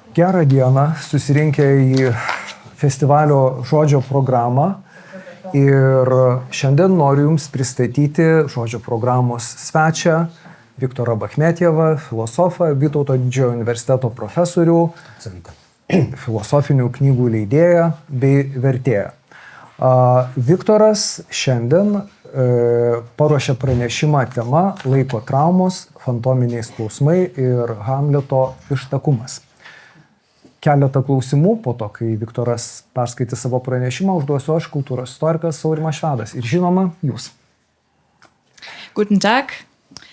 Gerą dieną susirinkę į festivalio žodžio programą ir šiandien noriu Jums pristatyti žodžio programos svečią Viktorą Bachmetjevą, filosofą, Vytauto didžiojo universiteto profesorių, filosofinių knygų leidėją bei vertėją. Viktoras šiandien paruošė pranešimą tema laiko traumos, fantominiai skausmai ir Hamleto ištakumas. Keletą klausimų po to, kai Viktoras perskaitė savo pranešimą, užduosiu aš, kultūros istorikas Aurimas Švedas. Ir žinoma, jūs. Guten Tag.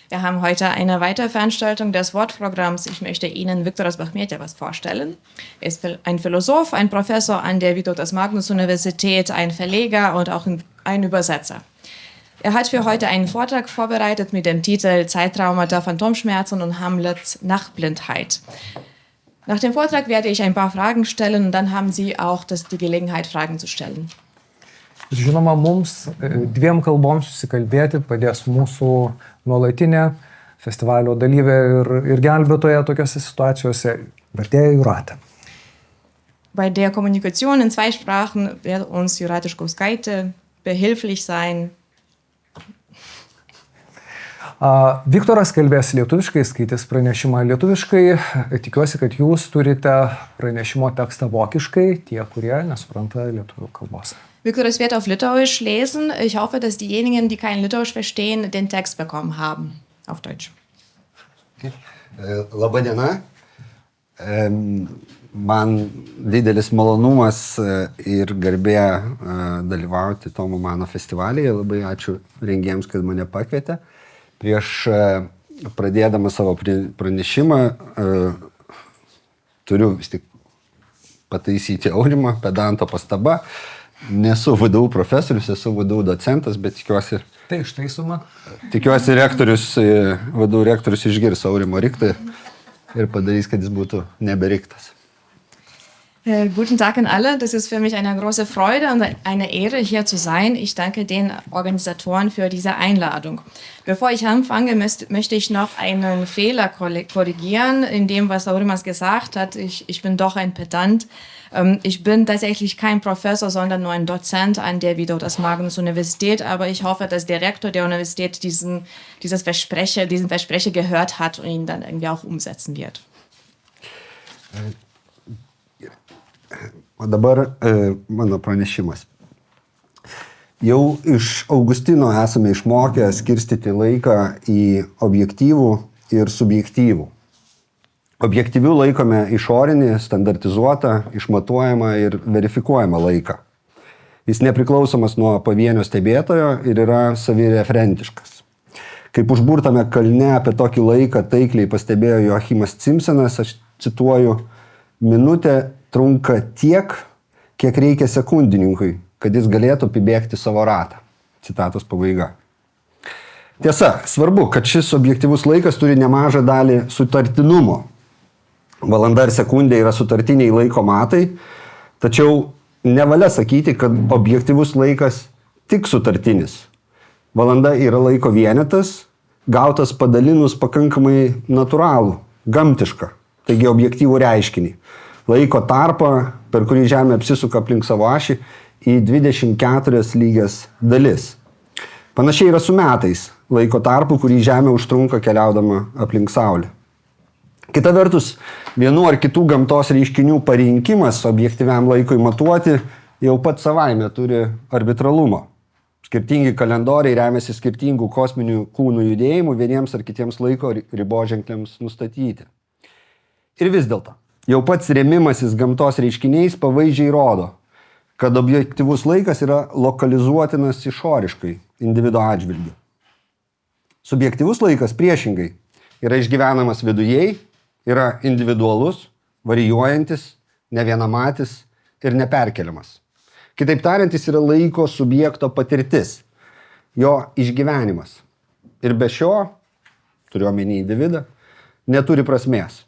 Wir haben heute eine weitere Veranstaltung des Wortprogramms. Ich möchte Ihnen Viktoras Bachmetjevas vorstellen. Er ist ein Philosoph, ein Professor an der Vytautas-Magnus-Universität, ein Verleger und auch ein Übersetzer. Er hat für heute einen Vortrag vorbereitet mit dem Titel Zeittraumata, Phantomschmerzen und Hamlets Nachtblindheit. Nach dem Vortrag werde ich ein paar Fragen stellen und dann haben Sie auch die Gelegenheit, Fragen zu stellen. Žinoma, mums dviem kalboms susikalbėti padės mūsų nuolatinė festivalio dalyvė ir gelbėtoja tokiose situacijose, vertėja Jūratė. Bei der Kommunikation in zwei Sprachen wird uns Jūratė Škauskaitė behilflich sein. Viktoras kalbės lietuviškai, skaitys pranešimą lietuviškai. Tikiuosi, kad jūs turite pranešimo tekstą vokiškai, tie, kurie nesupranta lietuvių kalbos. Viktoras wird auf Litauisch lesen. Ich hoffe, dass diejenigen, die kein Litauisch verstehen, den Text bekommen haben. Auf Deutsch. Okay. Labą dieną. Man didelis malonumas ir garbė dalyvauti Tomo Mano festivalyje. Labai ačiū rengėjams, kad mane pakvietė. Prieš pradėdama savo pranešimą turiu vis tik pataisyti Aurimą, pedanto pastaba. Nesu VDU profesorius, esu VDU docentas, bet tikiuosi... Tai ištaisoma. Tikiuosi VDU rektorius išgirs Aurimo riktą ir padarys, kad jis būtų neberiktas. Guten Tag an alle. Das ist für mich eine große Freude und eine Ehre, hier zu sein. Ich danke den Organisatoren für diese Einladung. Bevor ich anfange, möchte ich noch einen Fehler korrigieren in dem, was Aurimas gesagt hat. Ich bin doch ein Pedant. Ich bin tatsächlich kein Professor, sondern nur ein Dozent an der Vytautas-Magnus-Universität. Aber ich hoffe, dass der Rektor der Universität diesen Versprecher gehört hat und ihn dann irgendwie auch umsetzen wird. O dabar mano pranešimas. Jau iš Augustino esame išmokę skirstyti laiką į objektyvų ir subjektyvų. Objektyvių laikome išorinį, standartizuotą, išmatuojamą ir verifikuojamą laiką. Jis nepriklausomas nuo pavienio stebėtojo ir yra savireferentiškas. Kaip užburtame kalne apie tokį laiką taikliai pastebėjo Joachimas Simpsonas, aš cituoju, minutė trunka tiek, kiek reikia sekundininkui, kad jis galėtų apibėgti savo ratą. Citatos pabaiga. Tiesa, svarbu, kad šis objektyvus laikas turi nemažą dalį sutartinumo. Valanda ir sekundė yra sutartiniai laiko matai, tačiau nevalia sakyti, kad objektyvus laikas tik sutartinis. Valanda yra laiko vienetas, gautas padalinus pakankamai natūralų, gamtišką, taigi objektyvų reiškinį. Laiko tarpą, per kurį Žemė apsisuka aplink savo ašį, į 24 lygias dalis. Panašiai yra su metais, laiko tarpu, kurį Žemė užtrunka keliaudama aplink Saulę. Kita vertus, vienų ar kitų gamtos reiškinių parinkimas objektyviam laikui matuoti jau pat savaime turi arbitralumo. Skirtingi kalendoriai remiasi skirtingų kosminių kūnų judėjimų vieniems ar kitiems laiko riboženkliams nustatyti. Ir vis dėlto. Jau pats rėmimasis gamtos reiškiniais pavaizdžiai rodo, kad objektyvus laikas yra lokalizuotinas išoriškai individo atžvilgiu. Subjektyvus laikas priešingai yra išgyvenamas vidujei, yra individualus, varijuojantis, nevienamatis ir neperkeliamas. Kitaip tariant, jis yra laiko subjekto patirtis, jo išgyvenimas. Ir be šio, turiu omeny individą, neturi prasmės.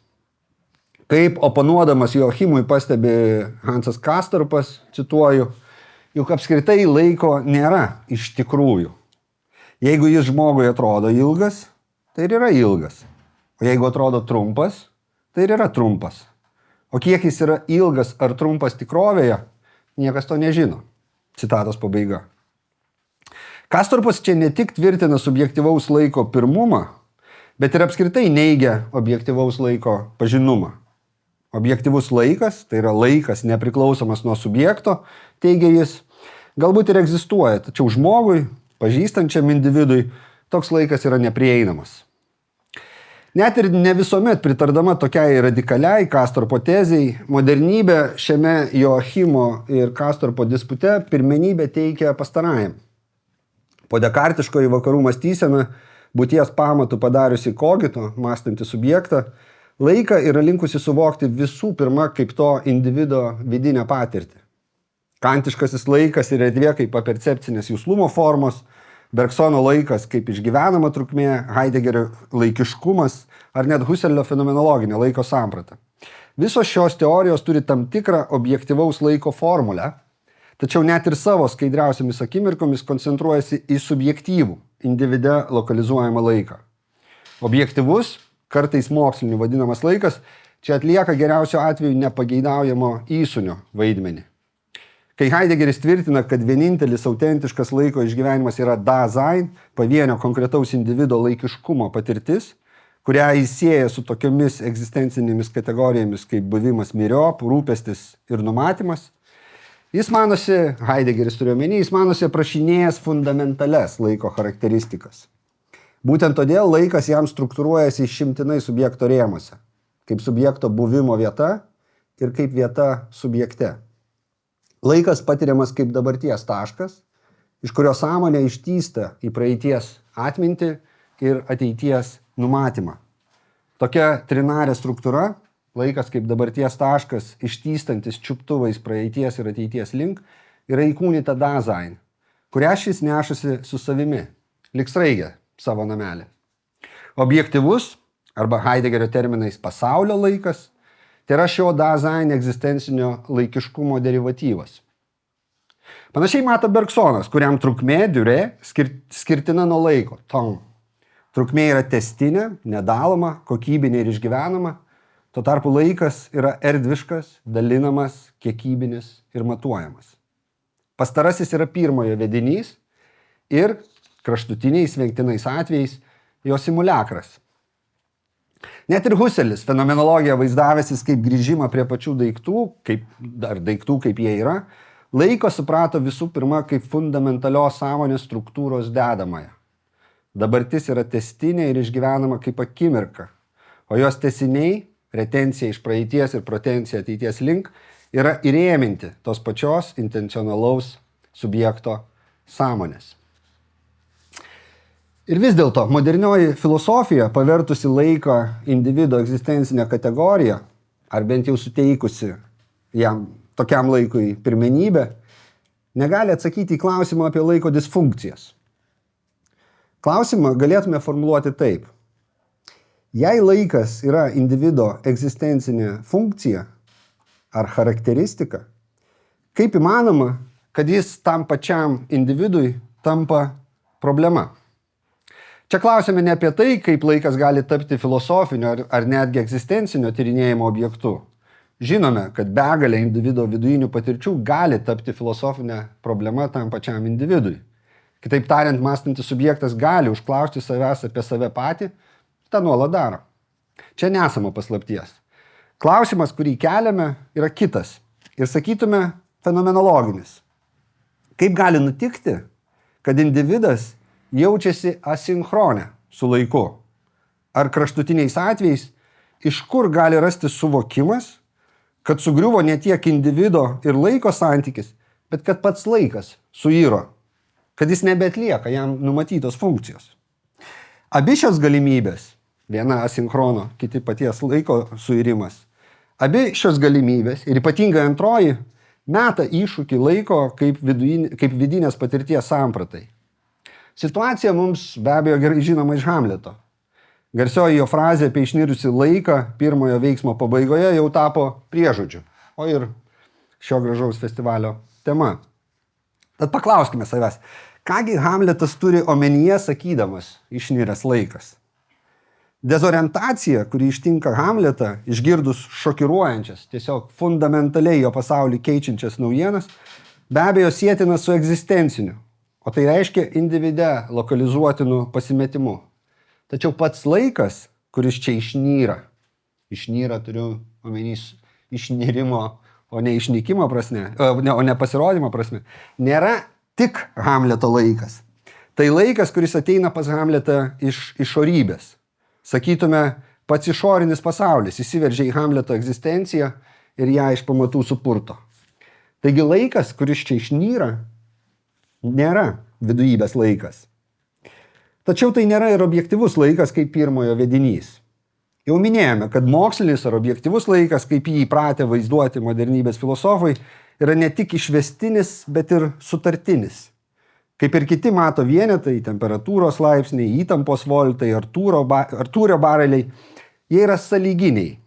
Kaip oponuodamas Joachimui pastebi Hansas Kastorpas, cituoju, juk apskritai laiko nėra iš tikrųjų. Jeigu jis žmogui atrodo ilgas, tai ir yra ilgas. O jeigu atrodo trumpas, tai ir yra trumpas. O kiek jis yra ilgas ar trumpas tikrovėje, niekas to nežino. Citatos pabaiga. Kastorpas čia ne tik tvirtina subjektyvaus laiko pirmumą, bet ir apskritai neigia objektyvaus laiko pažinumą. Objektyvus laikas, tai yra laikas nepriklausomas nuo subjekto, teigia jis, galbūt ir egzistuoja, tačiau žmogui, pažįstančiam individui, toks laikas yra neprieinamas. Net ir ne visuomet pritardama tokiai radikaliai Kastorpo tezei, modernybė šiame Joachimo ir Kastorpo dispute pirmenybę teikia pastarajam. Po dekartiškoji vakarų mąstysena, būties pamatų padariusi kogito, mąstantį subjektą, laiką yra linkusi suvokti visų pirma kaip to individo vidinę patirtį. Kantiškasis laikas ir erdvė kaip apercepcinės juslumo formos, Bergsono laikas kaip išgyvenama trukmė, Heideggerio laikiškumas ar net Husserlio fenomenologinė laiko samprata. Visos šios teorijos turi tam tikrą objektyvaus laiko formulę, tačiau net ir savo skaidriausiamis akimirkomis koncentruojasi į subjektyvų, individe lokalizuojamą laiką. Objektyvus, kartais moksliniu vadinamas laikas, čia atlieka geriausio atveju nepageidaujamo įsunio vaidmenį. Kai Heideggeris tvirtina, kad vienintelis autentiškas laiko išgyvenimas yra Dasein, pavienio konkretaus individo laikiškumo patirtis, kurią jis sieja su tokiomis egzistencinėmis kategorijomis kaip buvimas myriop, rūpestis ir numatymas, jis manosi, Heideggeris turiu omeny, jis manosi aprašinėjęs fundamentales laiko charakteristikas. Būtent todėl laikas jam struktūruojasi išimtinai subjekto rėmuose, kaip subjekto buvimo vieta ir kaip vieta subjekte. Laikas patiriamas kaip dabarties taškas, iš kurio sąmonė ištįsta į praeities atmintį ir ateities numatymą. Tokia trinarė struktūra, laikas kaip dabarties taškas, ištįstantis čiuptuvais praeities ir ateities link, yra įkūnyta Dasein, kurią šis nešasi su savimi, lyg sraigė savo namelį. Objektyvus, arba Heideggerio terminais pasaulio laikas, tai yra šio Dasein egzistencinio laikiškumo derivatyvas. Panašiai mato Bergsonas, kuriam trukmė, diurė, skirtina nuo laiko, tom. Trukmė yra testinė, nedaloma, kokybinė ir išgyvenama, tuo tarpu laikas yra erdviškas, dalinamas, kiekybinis ir matuojamas. Pastarasis yra pirmojo vedinys ir kraštutiniais vengtinais atvejais jo simuliakras. Net ir Husserlis fenomenologiją vaizdavęsis kaip grįžimą prie pačių daiktų, kaip jie yra, laiko suprato visų pirma kaip fundamentalios sąmonės struktūros dedamąją. Dabartis yra testinė ir išgyvenama kaip akimirka, o jos tesiniai, retencija iš praeities ir protencija ateities link, yra įrėminti tos pačios intencionalaus subjekto sąmonės. Ir vis dėlto, modernioji filosofija, pavertusi laiką individo egzistencinę kategoriją, ar bent jau suteikusi jam tokiam laikui pirmenybę, negali atsakyti į klausimą apie laiko disfunkcijas. Klausimą galėtume formuluoti taip. Jei laikas yra individo egzistencinė funkcija ar charakteristika, kaip įmanoma, kad jis tam pačiam individui tampa problema? Čia klausime ne apie tai, kaip laikas gali tapti filosofinio ar netgi egzistencinio tyrinėjimo objektu. Žinome, kad begalė individo vidujinių patirčių gali tapti filosofinė problema tam pačiam individui. Kitaip tariant, mąstantis subjektas gali užklausti savęs apie save patį, tą nuolat daro. Čia nesama paslapties. Klausimas, kurį keliame, yra kitas ir sakytume fenomenologinis. Kaip gali nutikti, kad individas jaučiasi asinchronę su laiku? Ar kraštutiniais atvejais, iš kur gali rasti suvokimas, kad sugriuvo ne tiek individo ir laiko santykis, bet kad pats laikas suiro, kad jis nebeatlieka jam numatytos funkcijos? Abi šios galimybės, viena asinchrono, kiti paties laiko suirimas, abi šios galimybės ir ypatingai antroji meta iššūkį laiko kaip vidinės patirties sampratai. Situacija mums be abejo gerai žinoma iš Hamleto. Garsioji jo frazė apie išnirusi laiką pirmojo veiksmo pabaigoje jau tapo priežodžiu, o ir šio gražaus festivalio tema. Tad paklauskime savęs, kągi Hamletas turi omenyje sakydamas išniręs laikas? Dezorientacija, kuri ištinka Hamletą, išgirdus šokiruojančias, tiesiog fundamentaliai jo pasaulį keičiančias naujienas, be abejo sietina su egzistenciniu, o tai reiškia individe lokalizuotinu pasimetimu. Tačiau pats laikas, kuris čia išnyra turiu omenys išnirimo, o ne išnykimo prasme, o ne pasirodymo prasme, nėra tik Hamleto laikas. Tai laikas, kuris ateina pas Hamletą iš išorybės. Sakytume, pats išorinis pasaulis įsiveržia į Hamleto egzistenciją ir ją iš pamatų supurto. Taigi laikas, kuris čia išnyra, nėra vidujybės laikas. Tačiau tai nėra ir objektyvus laikas kaip pirmojo vedinys. Jau minėjome, kad mokslinis ar objektyvus laikas, kaip jį įpratę vaizduoti modernybės filosofai, yra ne tik išvestinis, bet ir sutartinis. Kaip ir kiti mato vienetai, temperatūros laipsniai, įtampos voltai, Artūrio bareliai, jie yra sąlyginiai.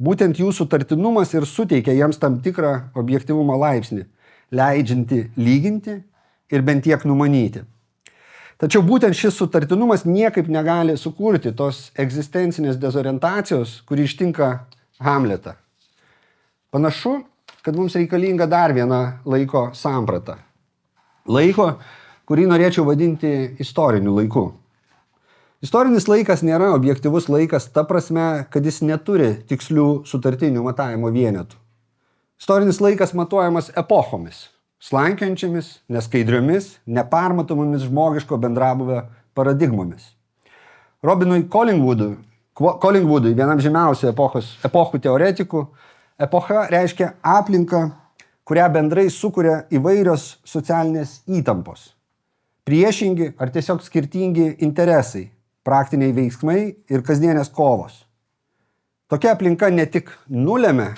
Būtent jų sutartinumas ir suteikia jiems tam tikrą objektyvumo laipsnį, leidžiantį lyginti ir bent tiek numanyti. Tačiau būtent šis sutartinumas niekaip negali sukurti tos egzistencinės dezorientacijos, kuri ištinka Hamletą. Panašu, kad mums reikalinga dar viena laiko samprata. Laiko, kurį norėčiau vadinti istoriniu laiku. Istorinis laikas nėra objektyvus laikas ta prasme, kad jis neturi tikslių sutartinių matavimo vienetų. Istorinis laikas matuojamas epochomis, slankiojančiamis, neskaidriomis, nepermatomomis žmogiško bendrabuvio paradigmomis. Robinui Collingwoodui, vienam žymiausių epochų teoretikų, epocha reiškia aplinką, kurią bendrai sukuria įvairios socialinės įtampos. Priešingi ar tiesiog skirtingi interesai, praktiniai veiksmai ir kasdienės kovos. Tokia aplinka ne tik nulemia,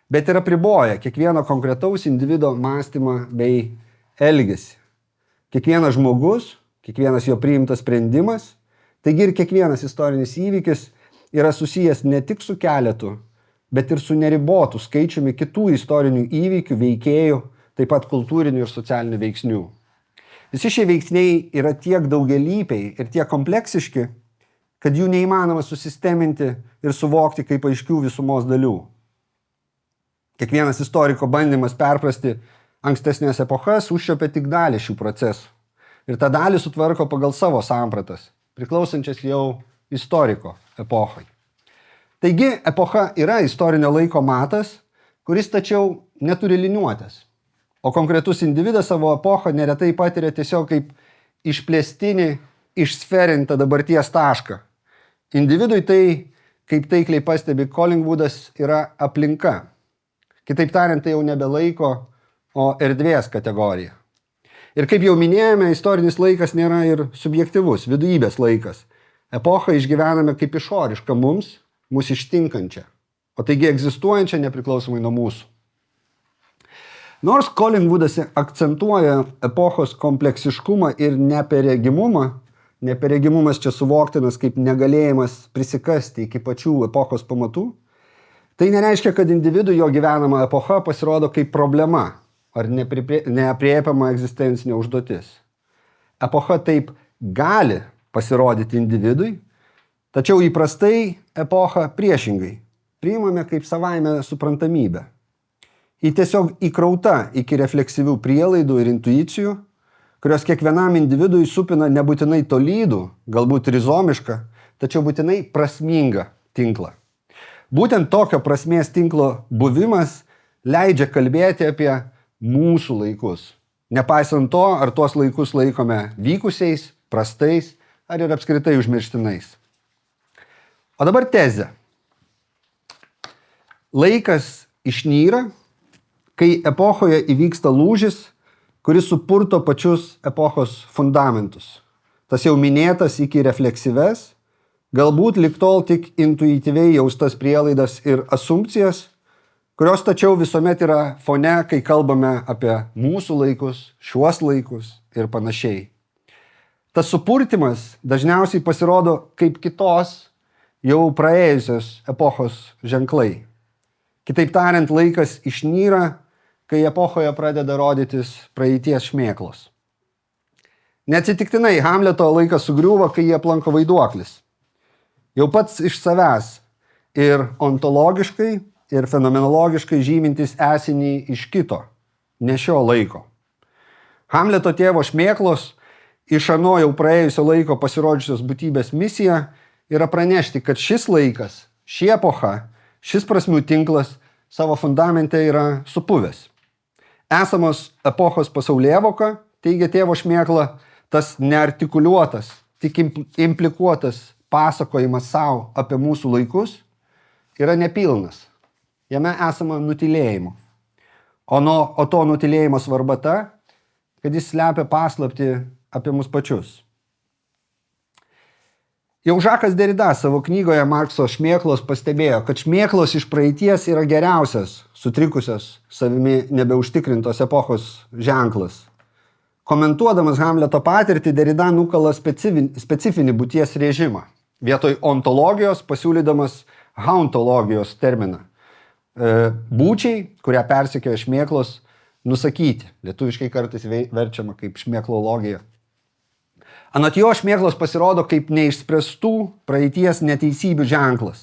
bet ir apriboja kiekvieno konkretaus individo mąstymą bei elgesį. Kiekvienas žmogus, kiekvienas jo priimtas sprendimas, taigi ir kiekvienas istorinis įvykis yra susijęs ne tik su keletu, bet ir su neribotu skaičiumi kitų istorinių įvykių, veikėjų, taip pat kultūrinių ir socialinių veiksnių. Visi šie veiksniai yra tiek daugelypiai ir tiek kompleksiški, kad jų neįmanoma susisteminti ir suvokti kaip aiškių visumos dalių. Kiekvienas istoriko bandymas perprasti ankstesnės epochas užčiuopia tik dalį šių procesų. Ir tą dalį sutvarko pagal savo sampratas, priklausančias jau istoriko epochai. Taigi, epocha yra istorinio laiko matas, kuris tačiau neturi liniuotės. O konkretus individas savo epochą neretai patiria tiesiog kaip išplėstinį, išsferintą dabarties tašką. Individui tai, kaip taikliai pastebi Collingwoodas, yra aplinka. Kitaip tariant, tai jau nebe laiko, o erdvės kategorija. Ir kaip jau minėjome, istorinis laikas nėra ir subjektyvus, vidujybės laikas. Epochą išgyvename kaip išorišką mus ištinkančią, o taigi egzistuojančią nepriklausomai nuo mūsų. Nors Collingwoodas akcentuoja epochos kompleksiškumą ir neperregimumą, neperregimumas čia suvoktinas kaip negalėjimas prisikasti iki pačių epochos pamatų, tai nereiškia, kad individų jo gyvenama epocha pasirodo kaip problema ar neapriepiama egzistencinė užduotis. Epocha taip gali pasirodyti individui, tačiau įprastai epochą priešingai priimame kaip savaime suprantamybę. Ji tiesiog įkrauta iki refleksyvių prielaidų ir intuicijų, kurios kiekvienam individui supina nebūtinai tolydų, galbūt rizomišką, tačiau būtinai prasmingą tinklą. Būtent tokio prasmės tinklo buvimas leidžia kalbėti apie mūsų laikus, nepaisant to, ar tuos laikus laikome vykusiais, prastais ar ir apskritai užmirštinais. O dabar tezė. Laikas išnyra, kai epochoje įvyksta lūžis, kuris supurto pačius epochos fundamentus. Tas jau minėtas iki refleksyves, galbūt lig tol tik intuityviai jaustas prielaidas ir asumpcijas, kurios tačiau visuomet yra fone, kai kalbame apie mūsų laikus, šiuos laikus ir panašiai. Tas supurtimas dažniausiai pasirodo kaip kitos jau praėjusios epochos ženklai. Kitaip tariant, laikas išnyra, kai epochoje pradeda rodytis praeities šmėklos. Neatsitiktinai Hamleto laikas sugriūva, kai jį aplanko vaiduoklis. jau pats iš savęs ir ontologiškai, ir fenomenologiškai žymintis esinį iš kito, ne šio laiko. Hamleto tėvo šmėklos iš ano jau praėjusio laiko pasirodžiusios būtybės misija yra pranešti, kad šis laikas, ši epocha, šis prasmių tinklas savo fundamente yra supuvęs. Esamos epochos pasaulėvoka, teigia tėvo šmėkla, tas neartikuliuotas, tik implikuotas pasakojimas savo apie mūsų laikus yra nepilnas. Jame esama nutylėjimo. O to nutylėjimo svarba ta, kad jis slepia paslaptį apie mus pačius. Jau Žakas Derida savo knygoje Markso šmėklos pastebėjo, kad šmėklos iš praeities yra geriausias, sutrikusios savimi nebeužtikrintos epochos ženklas. Komentuodamas Hamleto patirtį, Derida nukala specifinį būties režimą, vietoj ontologijos pasiūlydamas hauntologijos terminą. Būčiai, kurią persekioja šmėklos, nusakyti. Lietuviškai kartais verčiama kaip šmėklologija. Anot jo šmėklos pasirodo kaip neišspręstų praeities neteisybių ženklas.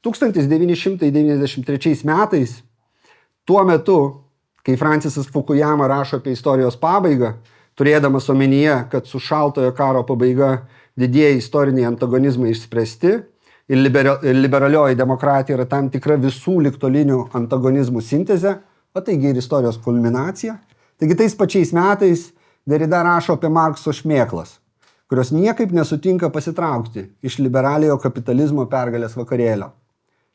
1993 metais, tuo metu, kai Francisas Fukuyama rašo apie istorijos pabaigą, turėdamas omenyje, kad su šaltojo karo pabaiga didieji istoriniai antagonizmai išspręsti ir liberalioji demokratija yra tam tikra visų ligtolinių antagonizmų sintezė, o taigi ir istorijos kulminacija. Taigi tais pačiais metais Derida rašo apie Markso šmėklas, kurios niekaip nesutinka pasitraukti iš liberaliojo kapitalizmo pergalės vakarėlio.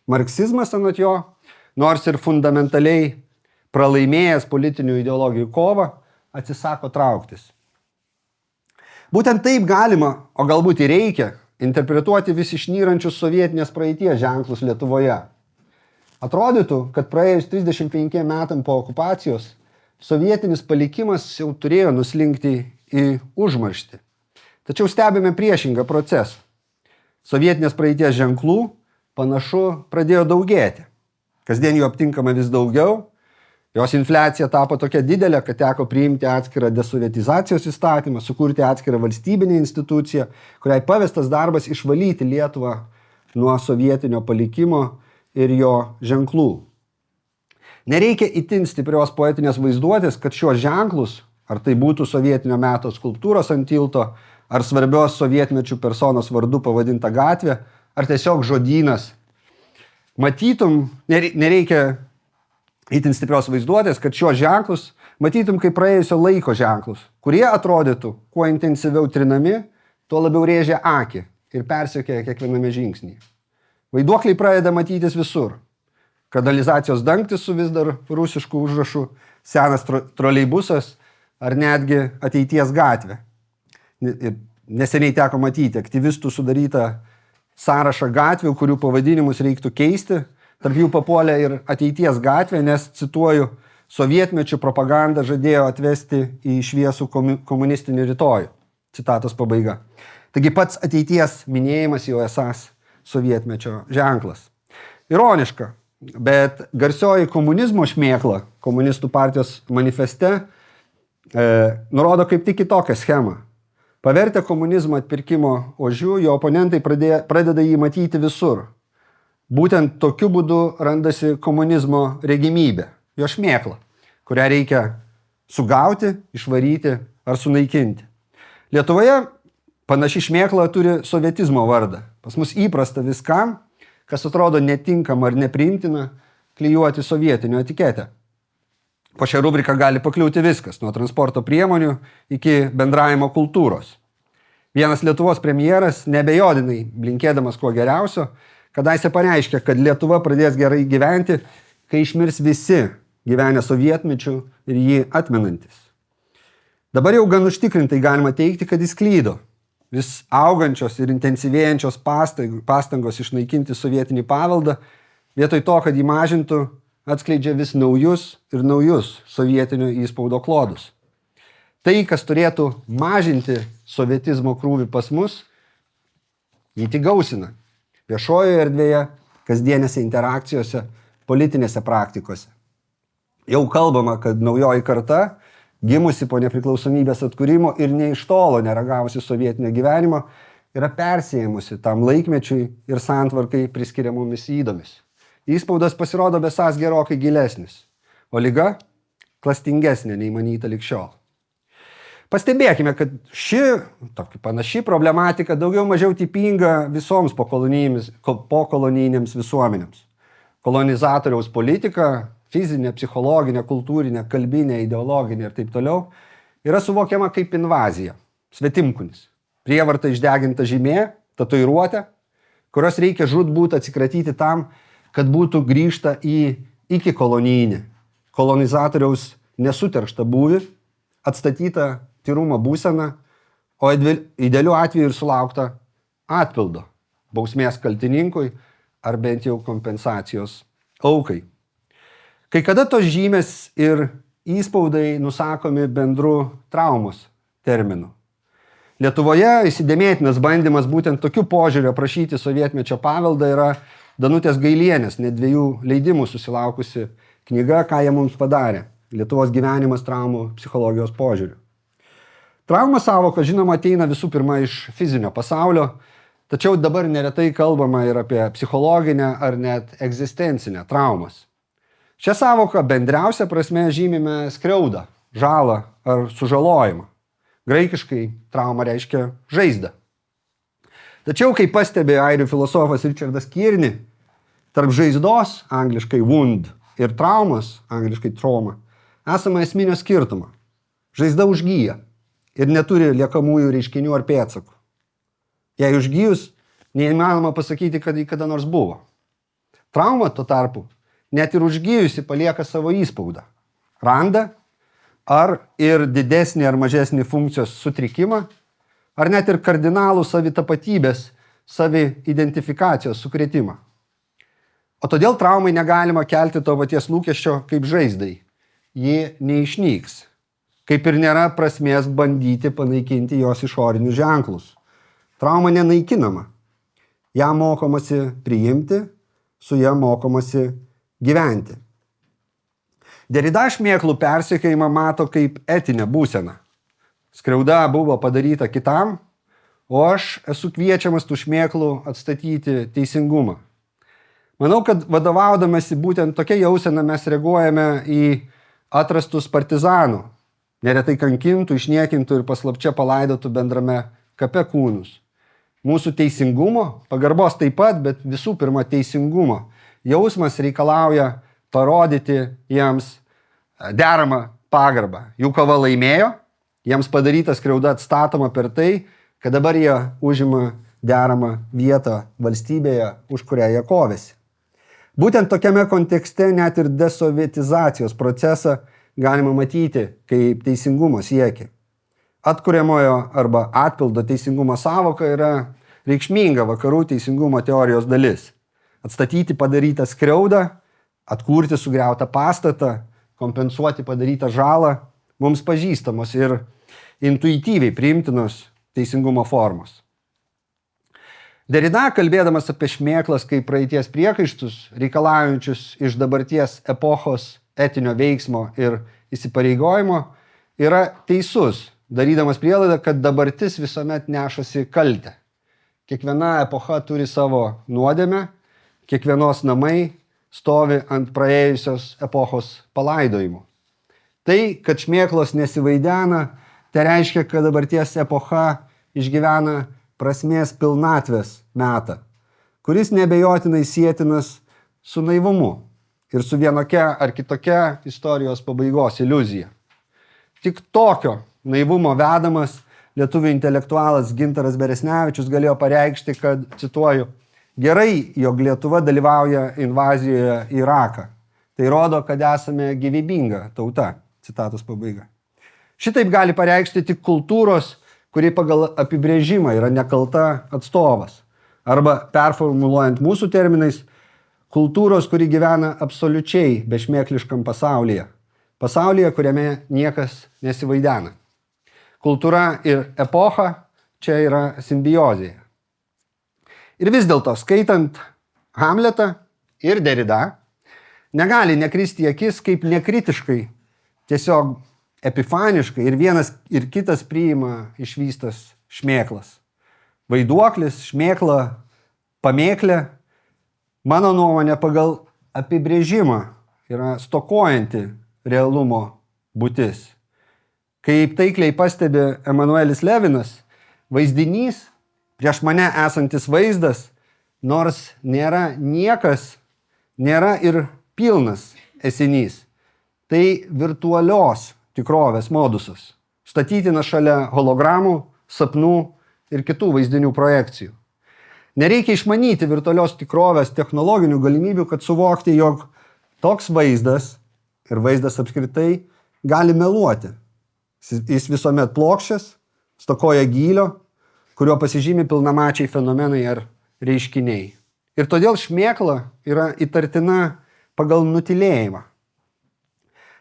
Marksizmas, anot jo, nors ir fundamentaliai pralaimėjęs politinių ideologijų kovą, atsisako trauktis. Būtent taip galima, o galbūt ir reikia, interpretuoti vis išnyrančius sovietinės praeities ženklus Lietuvoje. Atrodytų, kad praėjus 35 metam po okupacijos, sovietinis palikimas jau turėjo nuslinkti į užmarštį. Tačiau stebime priešingą procesą. Sovietinės praeities ženklų panašu pradėjo daugėti. Kasdien jų aptinkama vis daugiau. Jos infliacija tapo tokia didelė, kad teko priimti atskirą desovietizacijos įstatymą, sukurti atskirą valstybinę instituciją, kuriai pavestas darbas išvalyti Lietuvą nuo sovietinio palikimo ir jo ženklų. Nereikia itin stiprios poetinės vaizduotės, kad šios ženklus, ar tai būtų sovietinio meto skulptūros ant tilto, ar svarbios sovietmečių personos vardu pavadinta gatvė, ar tiesiog žodynas. Matytum, nereikia itin stiprios vaizduotės, kad šios ženklus matytum kaip praėjusio laiko ženklus, kurie atrodytų, kuo intensyviau trinami, tuo labiau rėžia akį ir persekioja kiekviename žingsnyje. Vaiduokliai pradeda matytis visur. Kanalizacijos dangtis su vis dar rusišku užrašu, senas troleibusas ar netgi ateities gatvė. Neseniai teko matyti aktyvistų sudarytą sąrašą gatvių, kurių pavadinimus reiktų keisti. Tarp jų papuolė ir ateities gatvė, nes, cituoju, sovietmečių propaganda žadėjo atvesti į šviesų komunistinį rytojų. Citatos pabaiga. Taigi pats ateities minėjimas jau esąs sovietmečio ženklas. Ironiška, bet garsioji komunizmo šmėkla komunistų partijos manifeste nurodo kaip tik kitokią schemą. Pavertę komunizmo atpirkimo ožių, jo oponentai pradeda jį matyti visur. Būtent tokiu būdu randasi komunizmo regimybė, jo šmėkla, kurią reikia sugauti, išvaryti ar sunaikinti. Lietuvoje panaši šmėkla turi sovietizmo vardą. Pas mus įprasta viskam, kas atrodo netinkama ar nepriimtina, klijuoti sovietinio etiketę. Po šią rubriką gali pakliūti viskas, nuo transporto priemonių iki bendravimo kultūros. Vienas Lietuvos premjeras, nebejodinai linkėdamas kuo geriausio, kadaise pareiškė, kad Lietuva pradės gerai gyventi, kai išmirs visi gyvenę sovietmečiu ir jį atmenantis. Dabar jau gan užtikrintai galima teigti, kad jis klydo. Vis augančios ir intensyvėjančios pastangos išnaikinti sovietinį paveldą, vietoj to, kad jį mažintų, atskleidžia vis naujus ir naujus sovietinio įspaudo klodus. Tai, kas turėtų mažinti sovietizmo krūvį pas mus, jį tik gausina. Viešojoje erdvėje, kasdienėse interakcijose, politinėse praktikose. Jau kalbama, kad naujoji karta, gimusi po nepriklausomybės atkūrimo ir ne iš tolo neragavusi sovietinio gyvenimo, yra persėjimusi tam laikmečiui ir santvarkai priskiriamomis ydomis. Įspaudas pasirodo besas gerokai gilesnis, o liga klastingesnė nei manyta lig šiol. Pastebėkime, kad panaši problematika daugiau mažiau tipinga visoms pokolonijinėms visuomenėms. Kolonizatoriaus politika, fizinė, psichologinė, kultūrinė, kalbinė, ideologinė ir taip toliau, yra suvokiama kaip invazija, svetimkunis, prievarta išdeginta žymė, tatuiruotė, kurios reikia žūtbūt atsikratyti tam, kad būtų grįžta į iki kolonijinį, kolonizatoriaus nesuterštą būvį, atstatyta tyrumo būseną, o idealiu atveju ir sulaukta atpildo, bausmės kaltininkui ar bent jau kompensacijos aukai. Kai kada tos žymės ir įspaudai nusakomi bendru traumos terminu. Lietuvoje įsidėmėtinas bandymas būtent tokiu požiūriu aprašyti sovietmečio paveldą yra Danutės Gailienės, net 2 leidimų susilaukusi knyga Ką jie mums padarė. Lietuvos gyvenimas traumų psichologijos požiūriu. Traumos sąvoka, žinoma, ateina visų pirma iš fizinio pasaulio, tačiau dabar neretai kalbama ir apie psichologinę ar net egzistencinę traumas. Šią sąvoką bendriausia prasme žymime skriaudą, žalą ar sužalojimą. Graikiškai trauma reiškia žaizdą. Tačiau, kaip pastebėjo airių filosofas Richardas Kearney, tarp žaizdos, angliškai wound, ir traumos, angliškai trauma, esama esminio skirtumo. Žaizda užgyja ir neturi liekamųjų reiškinių ar pėdsakų. Jei užgyjus, neįmanoma pasakyti, kad jį kada nors buvo. Trauma, tuo tarpu, net ir užgyjusi palieka savo įspaudą. Randa ar ir didesnį ar mažesnį funkcijos sutrikimą, ar net ir kardinalų savitapatybės, saviidentifikacijos sukrėtimą. O todėl traumai negalima kelti to paties lūkesčio kaip žaizdai. Ji neišnyks. Kaip ir nėra prasmės bandyti panaikinti jos išorinius ženklus. Trauma nenaikinama. Ją mokomasi priimti, su ją mokomasi gyventi. Derrida šmėklų persekiojimą mato kaip etinę būseną. Skriauda buvo padaryta kitam, o aš esu kviečiamas tų šmėklų atstatyti teisingumą. Manau, kad vadovaudamasi būtent tokia jausena mes reaguojame į atrastus partizanų, neretai kankintų, išniekintų ir paslapčia palaidotų bendrame kape kūnus. Mūsų teisingumo, pagarbos taip pat, bet visų pirma teisingumo jausmas reikalauja parodyti jiems deramą pagarbą. Jų kova laimėjo, jiems padaryta skriauda atstatoma per tai, kad dabar jie užima deramą vietą valstybėje, už kurią jie kovėsi. Būtent tokiame kontekste net ir desovietizacijos procesą galima matyti kaip teisingumo siekį. Atkuriamojo arba atpildo teisingumo sąvoka yra reikšminga vakarų teisingumo teorijos dalis. Atstatyti padarytą skriaudą, atkurti sugriautą pastatą, kompensuoti padarytą žalą mums pažįstamos ir intuityviai priimtinos teisingumo formos. Derrida, kalbėdamas apie šmėklas kaip praeities priekaištus, reikalaujančius iš dabarties epochos etinio veiksmo ir įsipareigojimo, yra teisus, darydamas prielaidą, kad dabartis visuomet nešasi kaltę. Kiekviena epocha turi savo nuodėmę, kiekvienos namai stovi ant praėjusios epochos palaidojimų. Tai, kad šmėklos nesivaidena, tai reiškia, kad dabarties epocha išgyvena prasmės pilnatvės metą, kuris neabejotinai sietinas su naivumu ir su vienokia ar kitokia istorijos pabaigos iliuzija. Tik tokio naivumo vedamas lietuvių intelektualas Gintaras Beresnevičius galėjo pareikšti, kad, cituoju, gerai, jog Lietuva dalyvauja invazijoje į Iraką. Tai rodo, kad esame gyvybinga tauta. Citatos pabaiga. Šitaip gali pareikšti tik kultūros, kuri pagal apibrėžimą yra nekalta atstovas. Arba performuluojant mūsų terminais, kultūros, kuri gyvena absoliučiai bešmėkliškam pasaulyje. Pasaulyje, kuriame niekas nesivaidena. Kultūra ir epocha čia yra simbiozėje. Ir vis dėlto, skaitant Hamletą ir Derrida, negali nekristi į akis, kaip nekritiškai, tiesiog epifaniškai ir vienas ir kitas priima išvystas šmėklas. vaiduoklis, šmėkla, pamėklė, mano nuomonė pagal apibrėžimą yra stokojanti realumo būtis. Kaip taikliai pastebi Emanuelis Levinas, vaizdinys, prieš mane esantis vaizdas, nors nėra niekas, nėra ir pilnas esinys. Tai virtualios tikrovės modusas, statytina šalia hologramų, sapnų ir kitų vaizdinių projekcijų. Nereikia išmanyti virtualios tikrovės technologinių galimybių, kad suvokti, jog toks vaizdas ir vaizdas apskritai gali meluoti. Jis visuomet plokščias, stokoja gylio, kurio pasižymi pilnamačiai fenomenai ar reiškiniai. Ir todėl šmėkla yra įtartina pagal nutilėjimą.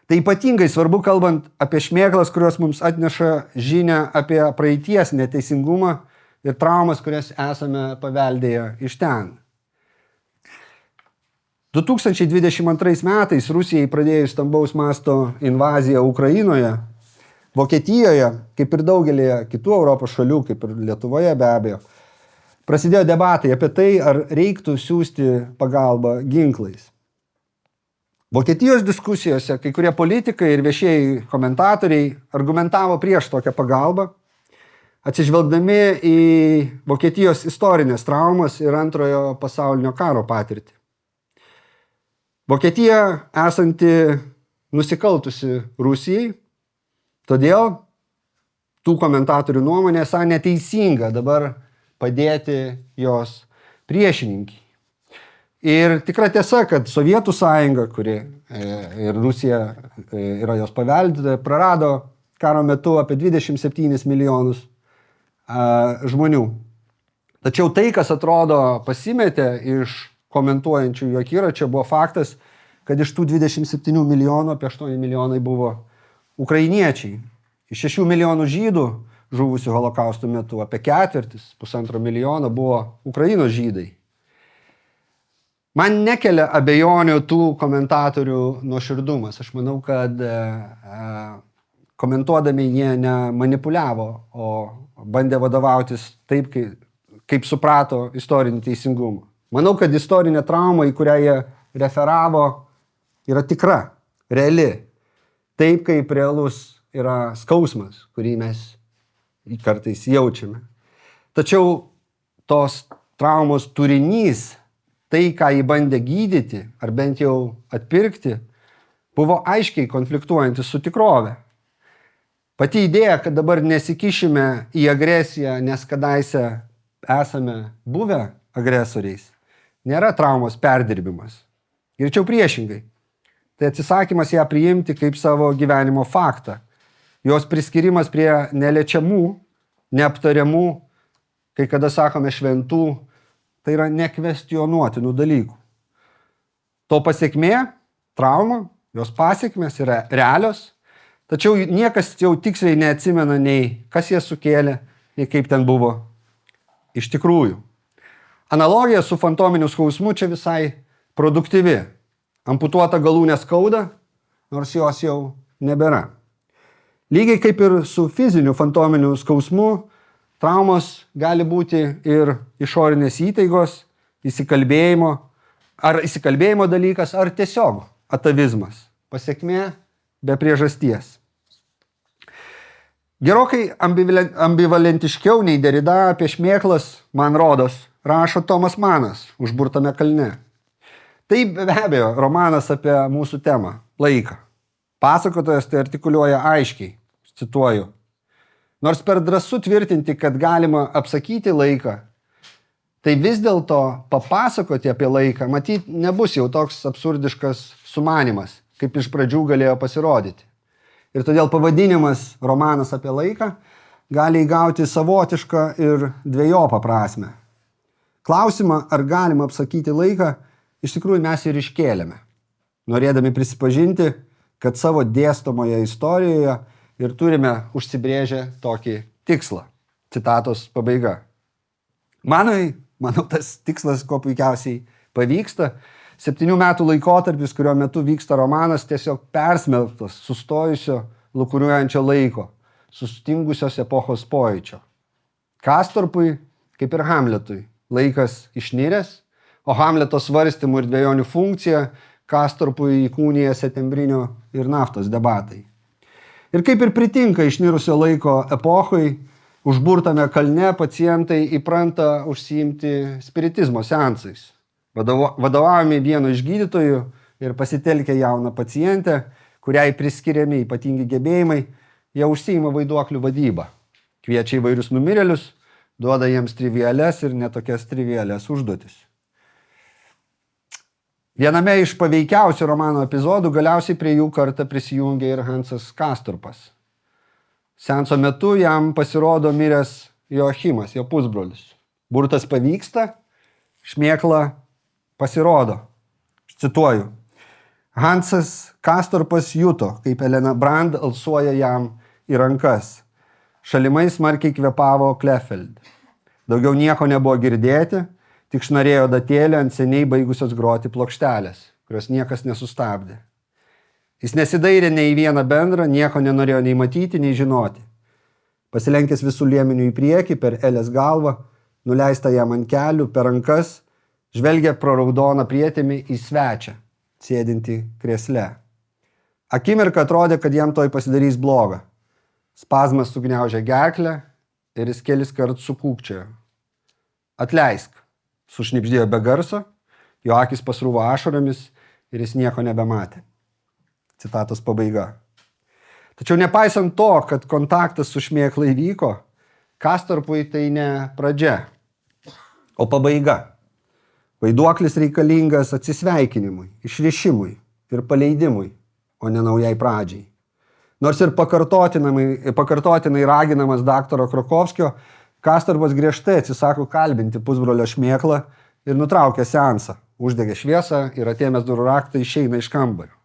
Tai ypatingai svarbu, kalbant apie šmėklas, kurios mums atneša žinią apie praeities neteisingumą ir traumas, kurias esame paveldėję iš ten. 2022 metais Rusijai pradėjus stambaus masto invaziją Ukrainoje, Vokietijoje, kaip ir daugelėje kitų Europos šalių, kaip ir Lietuvoje be abejo, prasidėjo debatai apie tai, ar reiktų siųsti pagalbą ginklais. Vokietijos diskusijose kai kurie politikai ir viešieji komentatoriai argumentavo prieš tokią pagalbą, atsižvelgdami į Vokietijos istorinės traumas ir Antrojo pasaulinio karo patirtį. Vokietija esanti nusikaltusi Rusijai, todėl tų komentatorių nuomonė esą neteisinga dabar padėti jos priešininkiai. Ir tikra tiesa, kad Sovietų sąjunga, kuri ir Rusija yra jos paveldėtoja, prarado karo metu apie 27 milijonus žmonių. Tačiau tai, kas atrodo pasimetė iš komentuojančių jų akiračio, buvo faktas, kad iš tų 27 milijonų apie 8 milijonai buvo ukrainiečiai. Iš 6 milijonų žydų žuvusių holokausto metu apie ketvirtis, 1,5 milijono buvo Ukrainos žydai. Man nekelia abejonių tų komentatorių nuoširdumas. Aš manau, kad komentuodami jie nemanipuliavo, o bandė vadovautis taip, kaip suprato istorinį teisingumą. Manau, kad istorinė trauma, į kurią jie referavo, yra tikra, reali. Taip, kaip realus yra skausmas, kurį mes kartais jaučiame. Tačiau tos traumos turinys, tai, ką jį bandė gydyti, ar bent jau atpirkti, buvo aiškiai konfliktuojantis su tikrove. Pati idėja, kad dabar nesikišime į agresiją, nes kadaise esame buvę agresoriais, nėra traumos perdirbimas. Greičiau priešingai. Tai atsisakymas ją priimti kaip savo gyvenimo faktą. Jos priskirimas prie neliečiamų, neaptariamų, kai kada sakome šventų, tai yra nekvestionuotinų dalykų. To pasiekmė, trauma, jos pasiekmės yra realios, tačiau niekas jau tiksliai neatsimena nei kas jas sukėlė, nei kaip ten buvo iš tikrųjų. Analogija su fantominiu skausmu čia visai produktyvi. Amputuota galūnė skauda, nors jos jau nebėra. Lygiai kaip ir su fiziniu fantominiu skausmu, traumos gali būti ir išorinės įtaigos, įsikalbėjimo dalykas, ar tiesiog atavizmas, pasiekmė be priežasties. Gerokai ambivalentiškiau nei Derrida apie šmėklas, man rodos, rašo Tomas Manas Užburtame kalne. Tai be abejo romanas apie mūsų temą – laiką. Pasakotojas tai artikuliuoja aiškiai, cituoju. Nors per drąsu tvirtinti, kad galima apsakyti laiką, tai vis dėlto papasakoti apie laiką, matyt, nebus jau toks absurdiškas sumanymas, kaip iš pradžių galėjo pasirodyti. Ir todėl pavadinimas romanas apie laiką gali įgauti savotišką ir dvejopą prasmę. Klausimą, ar galima apsakyti laiką, iš tikrųjų mes ir iškėlėme, norėdami prisipažinti, kad savo dėstomoje istorijoje ir turime užsibrėžę tokį tikslą. Citatos pabaiga. Manau, tas tikslas kuo puikiausiai pavyksta. 7 metų laikotarpis, kurio metu vyksta romanas, tiesiog persmelktas sustojusio, lukuriuojančio laiko, sustingusios epochos pojūčio. Kastorpui, kaip ir Hamletui, laikas išniręs, o Hamleto svarstymų ir dvejonių funkcija Kastorpui įkūnija Setembrinio ir naftos debatai. Ir kaip ir pritinka išnirusio laiko epochai, užburtame kalne pacientai įpranta užsiimti spiritizmo seansais. Vadovaujami vieno iš gydytojų ir pasitelkę jauną pacientę, kuriai priskiriami ypatingi gebėjimai, jie užsiima vaiduoklių vadybą. Kviečia įvairius numirėlius, duoda jiems trivialias ir netokias trivialias užduotis. Viename iš paveikiausių romano epizodų galiausiai prie jų kartą prisijungia ir Hansas Kastorpas. Seanso metu jam pasirodo miręs Joachimas, jo pusbrolis. Burtas pavyksta, šmėkla pasirodo. Cituoju. Hansas Kastorpas juto, kaip Elena Brand alsuoja jam į rankas. Šalimai smarkiai kvepavo Klefeld. Daugiau nieko nebuvo girdėti, tik šnarėjo datėlė ant seniai baigusios groti plokštelės, kurios niekas nesustabdė. Jis nesidairė nei į vieną bendrą, nieko nenorėjo nei matyti, nei žinoti. Pasilenkęs visų lieminių į priekį, per Elės galvą, nuleista jam ant kelių, per rankas, žvelgė pro raudoną prietėmį į svečią, sėdintį kriesle. Akimirką atrodė, kad jam toj pasidarys bloga. Spazmas sugniaužė gerklę ir jis kelis kart sukūkčiojo. Atleisk, sušnibždėjo be garso, jo akis pasrūvo ašaromis ir jis nieko nebematė. Citatos pabaiga. Tačiau nepaisant to, kad kontaktas su šmėkla įvyko, Kastorpui tai ne pradžia, o pabaiga. Vaiduoklis reikalingas atsisveikinimui, išrišimui ir paleidimui, o ne naujai pradžiai. Nors ir pakartotinai raginamas daktaro Krokovskio, Kastorpas griežtai atsisako kalbinti pusbrolio šmėklą ir nutraukia seansą, uždegė šviesą ir atėmęs durų raktą išeina iš kambario.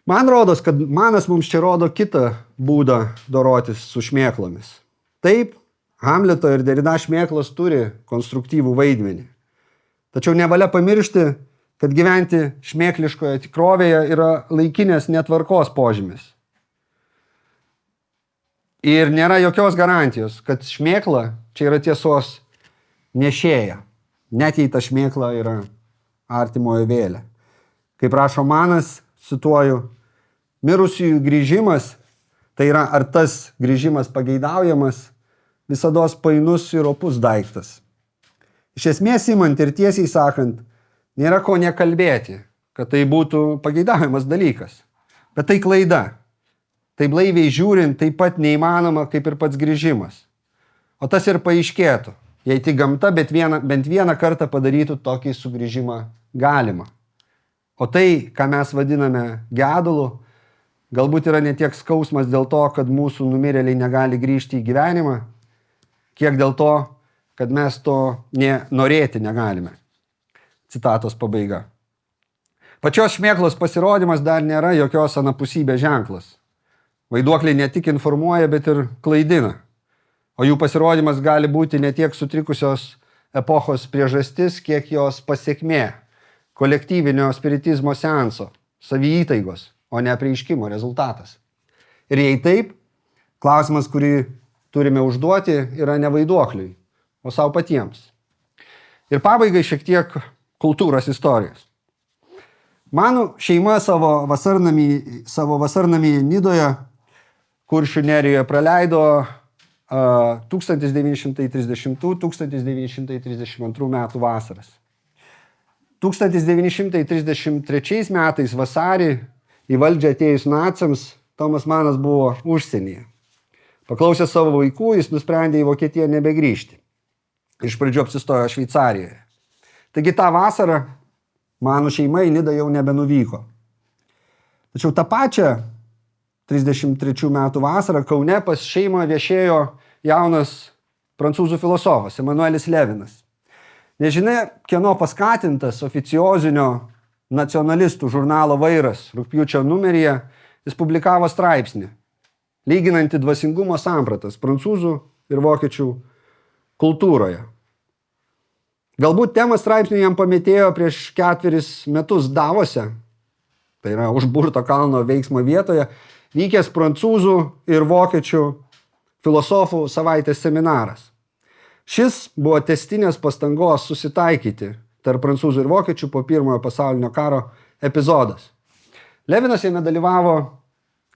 Man rodos, kad Manas mums čia rodo kitą būdą dorotis su šmėklomis. Taip, Hamleto ir Derida šmėklos turi konstruktyvų vaidmenį. Tačiau nevalia pamiršti, kad gyventi šmėkliškoje tikrovėje yra laikinės netvarkos požymis. Ir nėra jokios garantijos, kad šmėkla čia yra tiesos nešėja, net jei ta šmėkla yra artimojo vėlė. Kaip rašo Manas, cituoju, mirusiųjų grįžimas, tai yra ar tas grįžimas pageidaujamas, visados painus ir opus daiktas. Iš esmės imant ir tiesiai sakant, nėra ko nekalbėti, kad tai būtų pageidaujamas dalykas. Bet tai klaida. Tai blaiviai žiūrint taip pat neįmanoma kaip ir pats grįžimas. O tas ir paaiškėtų, jei tik gamta bent vieną kartą padarytų tokį sugrįžimą galimą. O tai, ką mes vadiname gedulu, galbūt yra ne tiek skausmas dėl to, kad mūsų numirėliai negali grįžti į gyvenimą, kiek dėl to, kad mes to norėti negalime. Citatos pabaiga. Pačios šmėklos pasirodymas dar nėra jokios anapusybės ženklas. Vaiduokliai ne tik informuoja, bet ir klaidina. O jų pasirodymas gali būti ne tiek sutrikusios epochos priežastis, kiek jos pasekmė, kolektyvinio spiritizmo seanso, saviįtaigos, o ne apreiškimo rezultatas. Ir jei taip, klausimas, kurį turime užduoti, yra ne vaiduokliui, o savo patiems. Ir pabaigai šiek tiek kultūros istorijos. Mano šeima savo vasarnamį Nidoje, Kuršių nerijoje praleido 1930-1932 metų vasaras. 1933 metais vasarį į valdžią atėjus naciams Tomas Manas buvo užsienyje. Paklausęs savo vaikų, jis nusprendė į Vokietiją nebegrįžti. Iš pradžių apsistojo Šveicarijoje. Taigi tą vasarą Manų šeima į Nidą jau nebenuvyko. Tačiau tą pačią 33 metų vasarą Kaune pas šeimą viešėjo jaunas prancūzų filosofas Emanuelis Levinas. Nežinia, kieno paskatintas oficiozinio nacionalistų žurnalo Vairas rugpjūčio numeryje, jis publikavo straipsnį, lyginantį dvasingumo sampratas prancūzų ir vokiečių kultūroje. Galbūt temą straipsnių jam pamėtėjo prieš 4 metus Davose, tai yra už Burto kalno veiksmo vietoje, vykęs prancūzų ir vokiečių filosofų savaitės seminaras. Šis buvo tęstinės pastangos susitaikyti tarp prancūzų ir vokiečių po Pirmojo pasaulinio karo epizodas. Levinas jame dalyvavo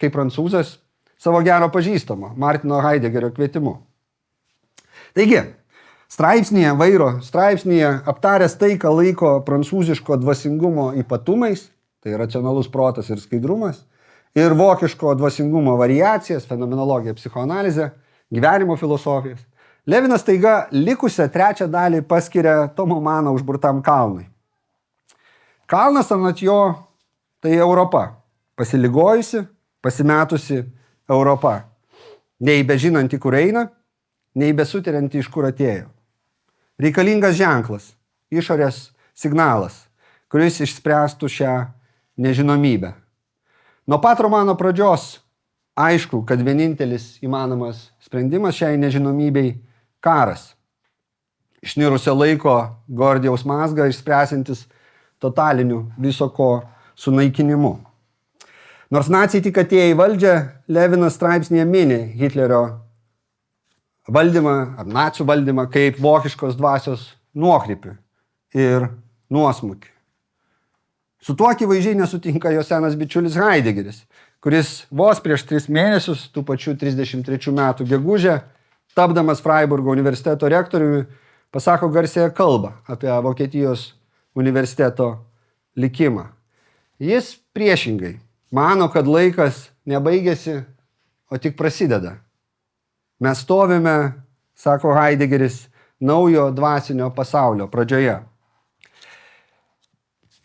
kaip prancūzas savo gero pažįstamo Martino Heideggerio kvietimu. Taigi, straipsnyje aptaręs tai, ką laiko prancūziško dvasingumo ypatumais, tai racionalus protas ir skaidrumas, ir vokiško dvasingumo variacijas, fenomenologija, psichoanalizė, gyvenimo filosofijas, Levinas taiga likusią trečią dalį paskiria Tomo Mano užburtam kalnui. Kalnas anot jo tai Europa, pasiligojusi, pasimetusi Europa, nei bežinanti, kur eina, nei besutirianti, iš kur atėjo. Reikalingas ženklas, išorės signalas, kuris išspręstų šią nežinomybę. Nuo pat romano pradžios aišku, kad vienintelis įmanomas sprendimas šiai nežinomybei – karas. Išnirusio laiko Gordijaus mazgą išspręsintis totaliniu viso ko sunaikinimu. Nors naciai tik atėję į valdžią, Levinas straipsnėje mini Hitlerio valdymą ar nacių valdymą kaip vokiškos dvasios nuokrypį ir nuosmukį. Su tuo akivaizdžiai nesutinka jo senas bičiulis Heideggeris, kuris vos prieš 3 mėnesius, tų pačių 33 metų gegužę, tapdamas Freiburgo universiteto rektoriumi, pasako garsėją kalbą apie Vokietijos universiteto likimą. Jis priešingai mano, kad laikas nebaigėsi, o tik prasideda. Mes stovime, sako Heideggeris, naujo dvasinio pasaulio pradžioje.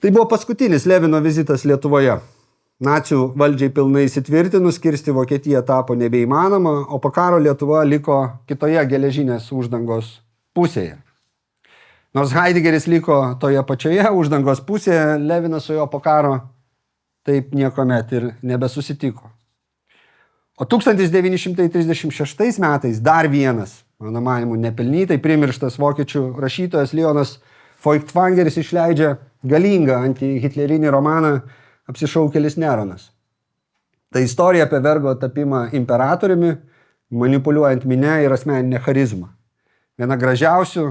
Tai buvo paskutinis Levino vizitas Lietuvoje. Nacių valdžiai pilnai įsitvirtinus, kirsti Vokietiją tapo nebeįmanoma, o po karo Lietuva liko kitoje geležinės uždangos pusėje. Nors Heideggeris liko toje pačioje uždangos pusėje, Levinas su jo po karo taip niekuomet ir nebesusitiko. O 1936 metais dar vienas, mano manymu, nepelnytai primirštas vokiečių rašytojas Leonas Feuchtwangeris išleidžia galingą antihitlerinį romaną Apsišaukėlis Neronas. Tai istorija apie vergo tapimą imperatoriumi, manipuliuojant minę ir asmeninę charizmą. Viena gražiausių,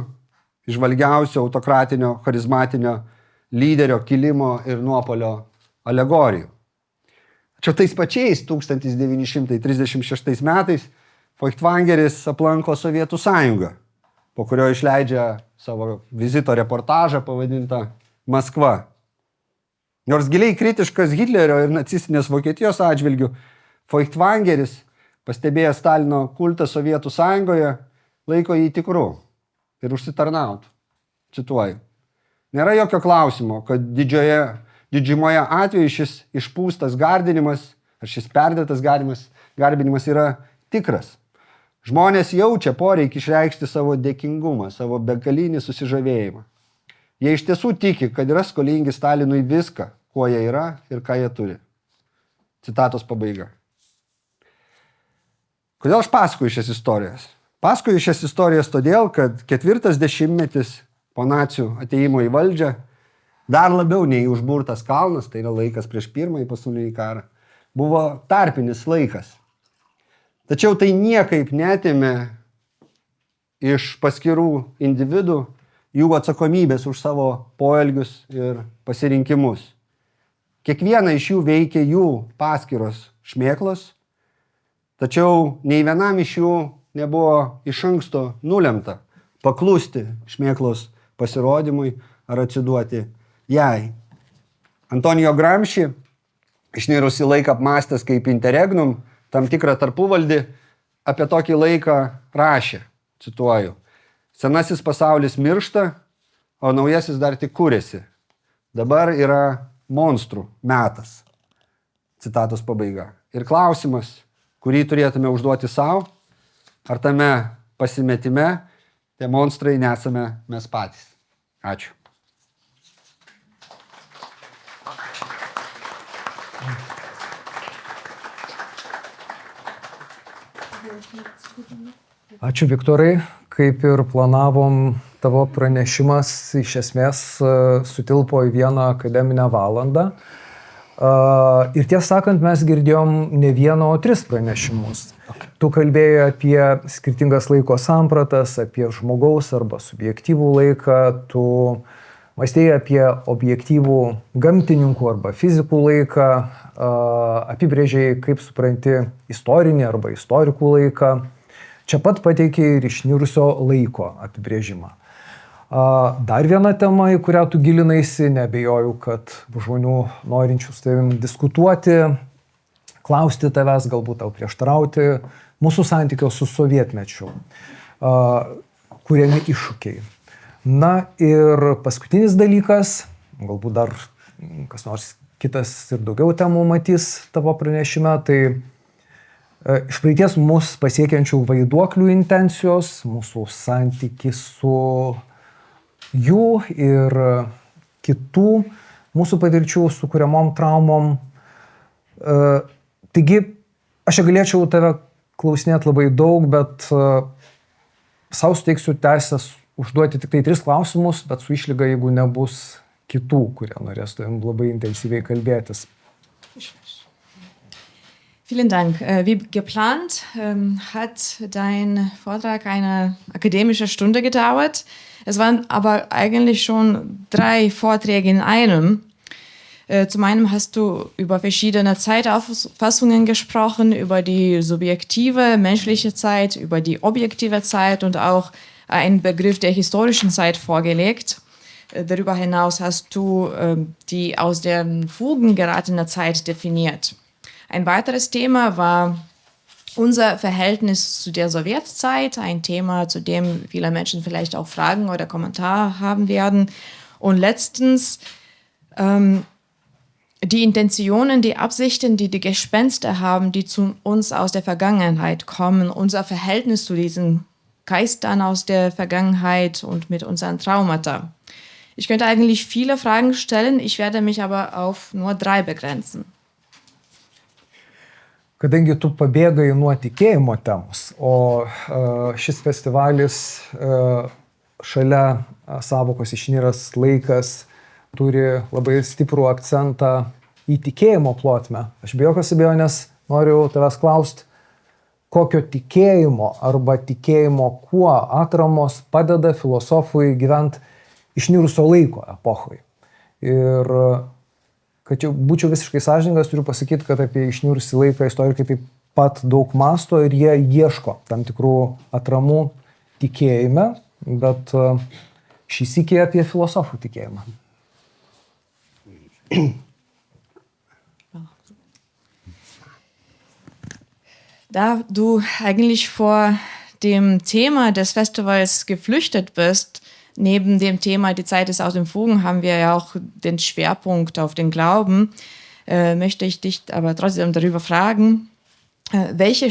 išvalgiausių autokratinio, charizmatinio lyderio kilimo ir nuopolio alegorijų. Tačiau tais pačiais 1936 metais Feuchtwangeris aplanko Sovietų sąjungą, po kurio išleidžia savo vizito reportažą pavadintą Maskva. Nors giliai kritiškas Hitlerio ir nacistinės Vokietijos atžvilgių, Feuchtwangeris, pastebėjęs Stalino kultą Sovietų sąjungoje, laiko jį tikru ir užsitarnautų. Cituoju. Nėra jokio klausimo, kad didžiumoje atveju šis išpūstas garbinimas, ar šis perdėtas garbinimas yra tikras. Žmonės jaučia poreikį išreikšti savo dėkingumą, savo begalinį susižavėjimą. Jie iš tiesų tiki, kad yra skolingi Stalinui viską, kuo jie yra ir ką jie turi. Citatos pabaiga. Kodėl aš pasakoju šias istorijas? Pasakoju šias istorijas todėl, kad 4 dešimtmetis po nacių atėjimo į valdžią, dar labiau nei užburtas kalnas, tai yra laikas prieš Pirmąjį pasaulinį karą, buvo tarpinis laikas. Tačiau tai niekaip neatėmė iš paskirų individų jų atsakomybės už savo poelgius ir pasirinkimus. Kiekviena iš jų veikia jų paskiros šmėklos, tačiau nei vienam iš jų nebuvo iš anksto nulemta paklusti šmėklos pasirodymui ar atsiduoti jai. Antonijo Gramsci, išnirusį laiką apmąstęs kaip interregnum, tam tikrą tarpuvaldį, apie tokį laiką rašė, cituoju, senasis pasaulis miršta, o naujasis dar tik kūrėsi. Dabar yra monstrų metas. Citatos pabaiga. Ir klausimas, kurį turėtume užduoti savo, ar tame pasimetime tie monstrai nesame mes patys. Ačiū. Ačiū, Viktorai. Kaip ir planavom, tavo pranešimas iš esmės sutilpo į 1 akademinę valandą. Ir tiesą sakant, mes girdėjom ne vieną, o 3 pranešimus. Tu kalbėjai apie skirtingas laiko sampratas, apie žmogaus arba subjektyvų laiką, tu mąstėjai apie objektyvų gamtininkų arba fizikų laiką, apibrėžėjai, kaip supranti istorinį arba istorikų laiką. Čia pat pateikiai ir išnirusio laiko apibrėžimą. Dar viena tema, į kurią tu gilinaisi, neabejoju, kad bus žmonių norinčių su tavim diskutuoti, klausti tavęs, galbūt tau prieštarauti, mūsų santykio su sovietmečiu, kuriami iššūkiai. Na ir paskutinis dalykas, galbūt dar kas nors kitas ir daugiau temų matys tavo pranešime, tai iš praeities mus pasiekiančių vaiduoklių intencijos, mūsų santykis su jų ir kitų mūsų patirčių sukuriamom traumom. Taigi, aš galėčiau tave klausinėti labai daug, bet sau suteiksiu teisės užduoti tik tai 3 klausimus, bet su išlyga, jeigu nebus kitų, kurie norės tavim labai intensyviai kalbėtis. Vielen Dank. Wie geplant hat dein Vortrag eine akademische Stunde gedauert. Es waren aber eigentlich schon 3 Vorträge in einem. Zum einen hast du über verschiedene Zeitauffassungen gesprochen, über die subjektive menschliche Zeit, über die objektive Zeit und auch einen Begriff der historischen Zeit vorgelegt. Darüber hinaus hast du die aus den Fugen geratene Zeit definiert. Ein weiteres Thema war unser Verhältnis zu der Sowjetzeit, ein Thema, zu dem viele Menschen vielleicht auch Fragen oder Kommentare haben werden. Und letztens die Intentionen, die Absichten, die die Gespenster haben, die zu uns aus der Vergangenheit kommen, unser Verhältnis zu diesen Geistern aus der Vergangenheit und mit unseren Traumata. Ich könnte eigentlich viele Fragen stellen, ich werde mich aber auf nur 3 begrenzen. Kadangi tu pabėgai nuo tikėjimo temos, o šis festivalis šalia sąvokos išniras laikas turi labai stiprų akcentą į tikėjimo plotmę. Aš be jokios abejonės noriu tavęs klausti, kokio tikėjimo arba tikėjimo kuo atramos padeda filosofui gyventi išnirusio laiko epochai. Ir kad jau būčiau visiškai sąžiningas, turiu pasakyti, kad apie išnirusį laiką istorikai taip pat daug masto ir jie ieško tam tikrų atramų tikėjime, bet šį sykį apie filosofų tikėjimą. Da du eigentlich vor dem Thema des Festivals geflüchtet bist, neben dem Thema Die Zeit ist aus den Fugen haben wir ja auch den Schwerpunkt auf den Glauben, möchte ich dich aber trotzdem darüber fragen, welche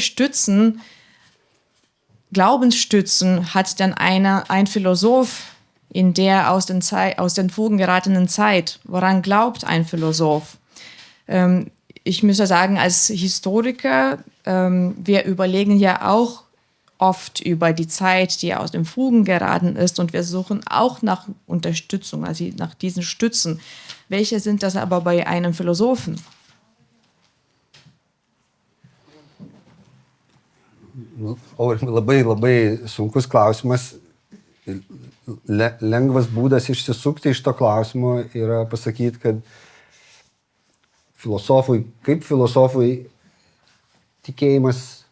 Glaubensstützen hat denn ein Philosoph in der aus den Fugen geratenen Zeit? Woran glaubt ein Philosoph? Ich müsste sagen, als Historiker, wir überlegen ja auch oft über die Zeit, die aus den Fugen geraten ist, und wir suchen auch nach Unterstützung, also nach diesen Stützen. Welche sind das aber bei einem Philosophen? Labai sunkus klausimas. Lengvas būdas išsisukti iš to klausimo yra pasakyti, kad filosofui tikėjimas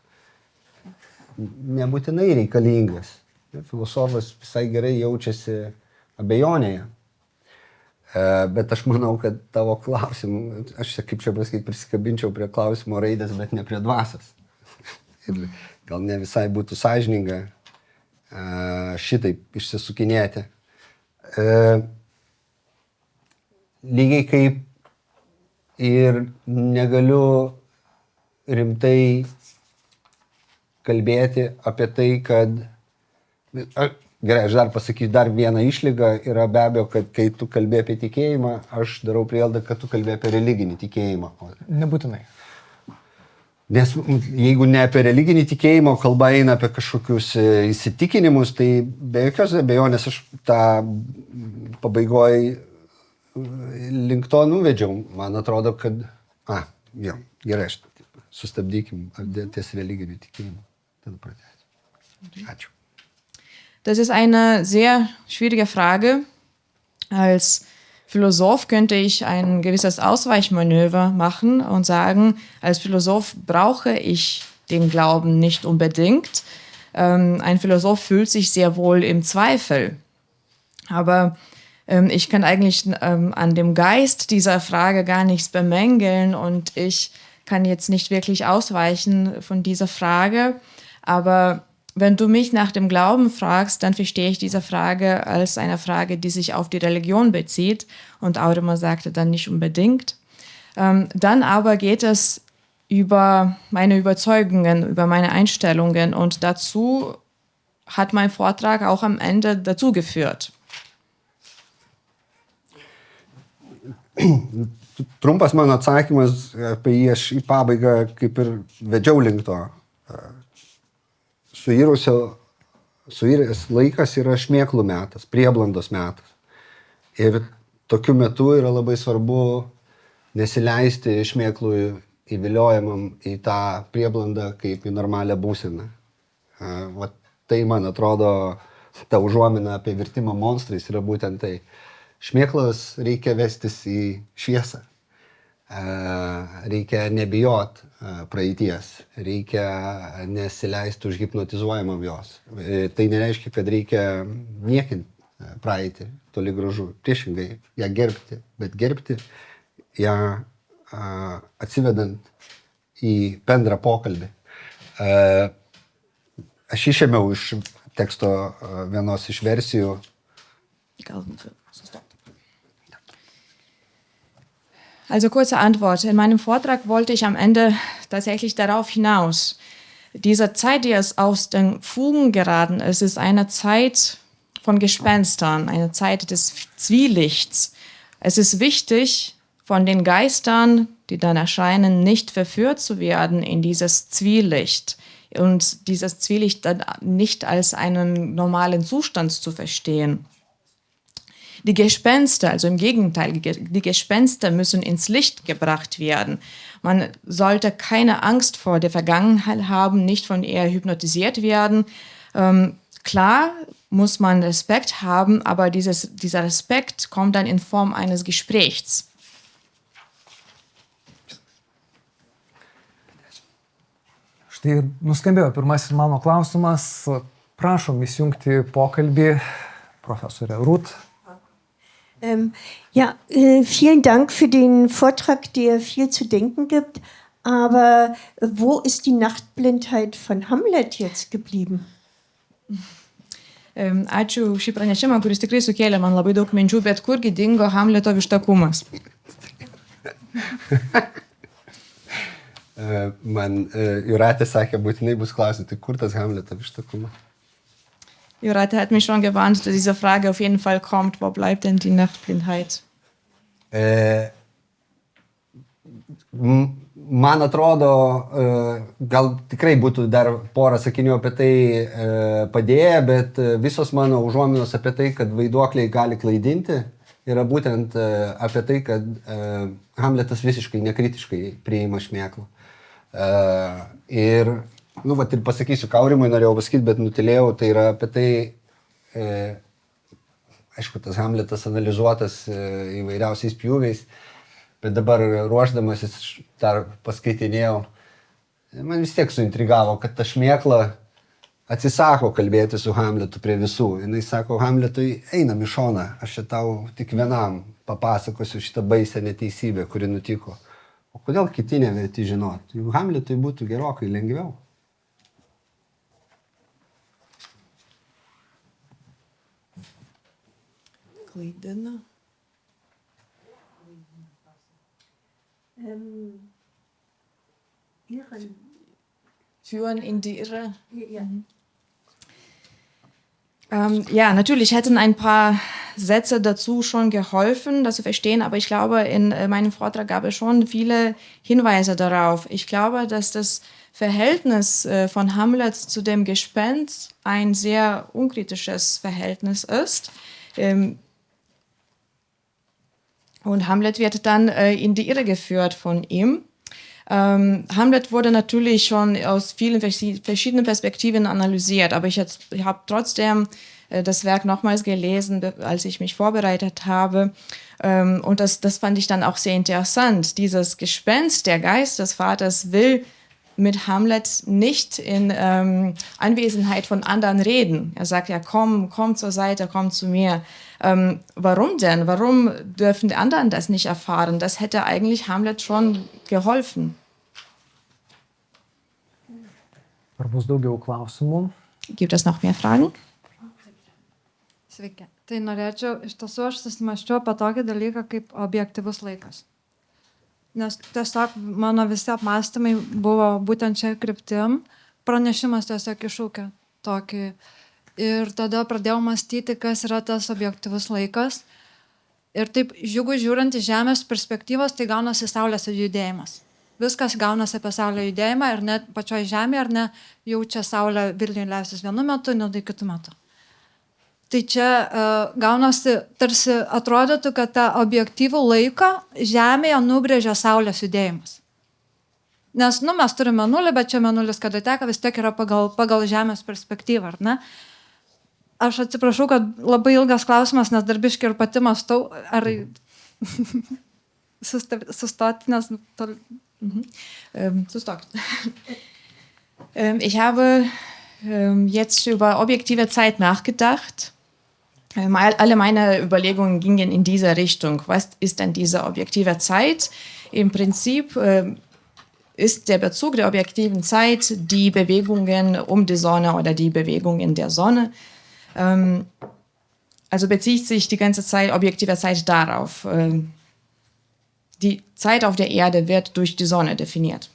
nebūtinai reikalingas. Filosofas visai gerai jaučiasi abejonėje. Bet aš manau, kad tavo klausimų, aš kaip čia pasakyti, prisikabinčiau prie klausimo raidės, bet ne prie dvasios. Ir gal ne visai būtų sąžininga šitaip išsisukinėti. Lygiai kaip ir negaliu rimtai kalbėti apie tai, kad... Gerai, aš dar pasakysiu dar vieną išlygą. Yra be abejo, kad kai tu kalbė apie tikėjimą, aš darau prielaidą, kad tu kalbė apie religinį tikėjimą. Nebūtinai. Nes jeigu ne apie religinį tikėjimą, kalba eina apie kažkokius įsitikinimus, tai be jokios abejonės aš tą pabaigoj link to nuvedžiau. Man atrodo, kad... Jo, gerai, aš sustabdykim ties religiniu tikėjimu. Tada pratęsim. Ačiū. Das ist eine sehr schwierige Frage. Als Philosoph könnte ich ein gewisses Ausweichmanöver machen und sagen, als Philosoph brauche ich den Glauben nicht unbedingt. Ein Philosoph fühlt sich sehr wohl im Zweifel. Aber ich kann eigentlich an dem Geist dieser Frage gar nichts bemängeln und ich kann jetzt nicht wirklich ausweichen von dieser Frage. Aber wenn du mich nach dem Glauben fragst, dann verstehe ich diese Frage als eine Frage, die sich auf die Religion bezieht. Und Audemars sagte dann nicht unbedingt. Dann aber geht es über meine Überzeugungen, über meine Einstellungen. Und dazu hat mein Vortrag auch am Ende dazu geführt. Trumpas mano atsakymas apie jį aš į pabaigą kaip ir vedžiau link to. Suiręs laikas yra šmėklų metas, prieblandos metas. Ir tokiu metu yra labai svarbu nesileisti šmėklų įviliojamam į tą prieblandą kaip į normalią būseną. Tai, man atrodo, ta užuomina apie virtimą monstrais yra būtent tai. Šmėklas reikia vestis į šviesą. Reikia nebijot praeities. Reikia nesileisti užhipnotizuojamam jos. Tai nereiškia, kad reikia niekinti praeitį toli gražu. Priešingai, ją gerbti, bet gerbti ją atsivedant į bendrą pokalbį. Aš išėmiau iš teksto vienos iš versijų. Also kurze Antwort. In meinem Vortrag wollte ich am Ende tatsächlich darauf hinaus. Diese Zeit, die es aus den Fugen geraten ist, ist eine Zeit von Gespenstern, eine Zeit des Zwielichts. Es ist wichtig, von den Geistern, die dann erscheinen, nicht verführt zu werden in dieses Zwielicht. Und dieses Zwielicht dann nicht als einen normalen Zustand zu verstehen. Die Gespenster, also im Gegenteil, die Gespenster müssen ins Licht gebracht werden. Man sollte keine Angst vor der Vergangenheit haben, nicht von ihr hypnotisiert werden. Klar muss man Respekt haben, aber dieser Respekt kommt dann in Form eines Gesprächs. Štai nuskambėjo pirmasis mano klausimas. Prašom įsijungti pokalbį, profesorė Ruth. Vielen Dank für den Vortrag, der viel zu denken gibt. Aber wo ist die Nachtblindheit von Hamlet jetzt geblieben? Ačiū šį pranešimą, kuris tikrai sukėlė man labai daug minčių, bet kurgi dingo Hamleto vištakumas? Man Jūratė sakė, būtinai bus klausyti, kur tas Hamleto vištakumas? Jūratė hat mich schon gewarnt, dass diese Frage auf jeden Fall kommt. Wo bleibt denn die Nachtblindheit? Man atrodo, gal tikrai būtų dar porą sakinių apie tai padėję, bet visos mano užuominos apie tai, kad vaiduokliai gali klaidinti, yra būtent apie tai, kad Hamletas visiškai nekritiškai priima šmėklą. Ir ir pasakysiu, Aurimui norėjau pasakyti, bet nutilėjau, tai yra apie tai, aišku, tas Hamletas analizuotas įvairiausiais pjūviais, bet dabar ruošdamasis dar paskaitinėjau, man vis tiek suintrigavo, kad ta šmėkla atsisako kalbėti su Hamletu prie visų. Jis sako, Hamletui, einam į šoną, aš čia tau tik vienam papasakosiu šitą baisę neteisybę, kuri nutiko. O kodėl kiti neverti žinoti? Juk Hamletui būtų gerokai lengviau. Klaidina. Führen in die Irre. Ja, natürlich hätten ein paar Sätze dazu schon geholfen, das zu verstehen, aber ich glaube, in meinem Vortrag gab es schon viele Hinweise darauf. Ich glaube, dass das Verhältnis von Hamlet zu dem Gespenst ein sehr unkritisches Verhältnis ist. Und Hamlet wird dann in die Irre geführt von ihm. Hamlet wurde natürlich schon aus vielen verschiedenen Perspektiven analysiert, aber ich habe trotzdem das Werk nochmals gelesen, als ich mich vorbereitet habe. Und das fand ich dann auch sehr interessant. Dieses Gespenst, der Geist des Vaters, will mit Hamlet nicht in Anwesenheit von anderen reden. Er sagt ja, komm zur Seite, komm zu mir. Warum denn? Warum dürfen die anderen das nicht erfahren? Das hätte eigentlich Hamlet schon geholfen. Ar bus daugiau klausimų? Gibt es noch mehr Fragen? Sveiki. Tai norėčiau, iš tiesų aš susimaščiau apie tokį dalyką kaip objektyvus laikas. Nes tiesiog mano visi apmąstymai buvo būtent čia kryptim, pranešimas tiesiog iššūkė tokį. Ir tada pradėjau mąstyti, kas yra tas objektyvus laikas. Ir taip, jeigu žiūrint iš Žemės perspektyvos, tai gaunasi Saulės judėjimas. Viskas gaunasi apie Saulę judėjimą ir net pačioj Žemėje, ar ne, jau čia Saulė Vilniuje leisis vienu metu, ne tai kitu metu. Tai čia gaunasi, tarsi atrodytų, kad tą objektyvų laiką Žemėje nubrėžia Saulės judėjimas. Nes, mes turime Mėnulį, bet čia Mėnulis, kada teka, vis tiek yra pagal Žemės perspektyvą, ar ne? Aš atsiprašau, kad labai ilgas klausimas, nes darbiškai ir pati mąstau, ar sustoti, nes... Zustalkt. Ich habe jetzt über objektive Zeit nachgedacht. Alle meine Überlegungen gingen in diese Richtung. Was ist denn diese objektive Zeit? Im Prinzip ist der Bezug der objektiven Zeit die Bewegungen um die Sonne oder die Bewegungen der Sonne. Also bezieht sich die ganze Zeit, objektive Zeit darauf. Die Zeit auf der Erde wird durch die Sonne definiert.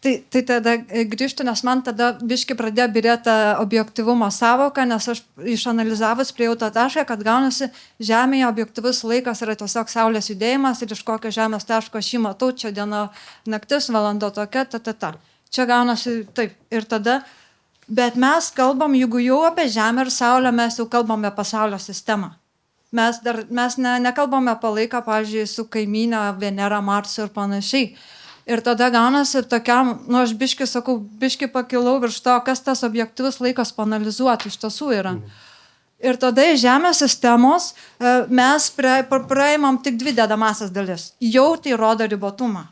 Tai tada grįžtu, nes man tada biškai pradėjo birėti objektyvumo savoką, nes aš išanalizavus priejau tą tašką, kad gaunasi Žemėje objektyvus laikas yra tiesiog Saulės judėjimas ir iš kokio Žemės taško aš jį matau, čia diena, naktis, valanda tokia, Čia gaunasi taip. Ir tada, bet mes kalbam, jeigu jau apie Žemę ir Saulę, mes jau kalbame apie Saulio sistemą. Mes nekalbame apie laiką, pavyzdžiui, su kaimynė, Venera, Marsu ir panašiai. Ir tada gaunasi tokiam, aš biški pakilau virš to, kas tas objektyvus laikas paanalizuoti iš tiesų yra. Ir tada iš Žemės sistemos mes praimam tik 2 dedamasias dalis. Jau tai rodo ribotumą.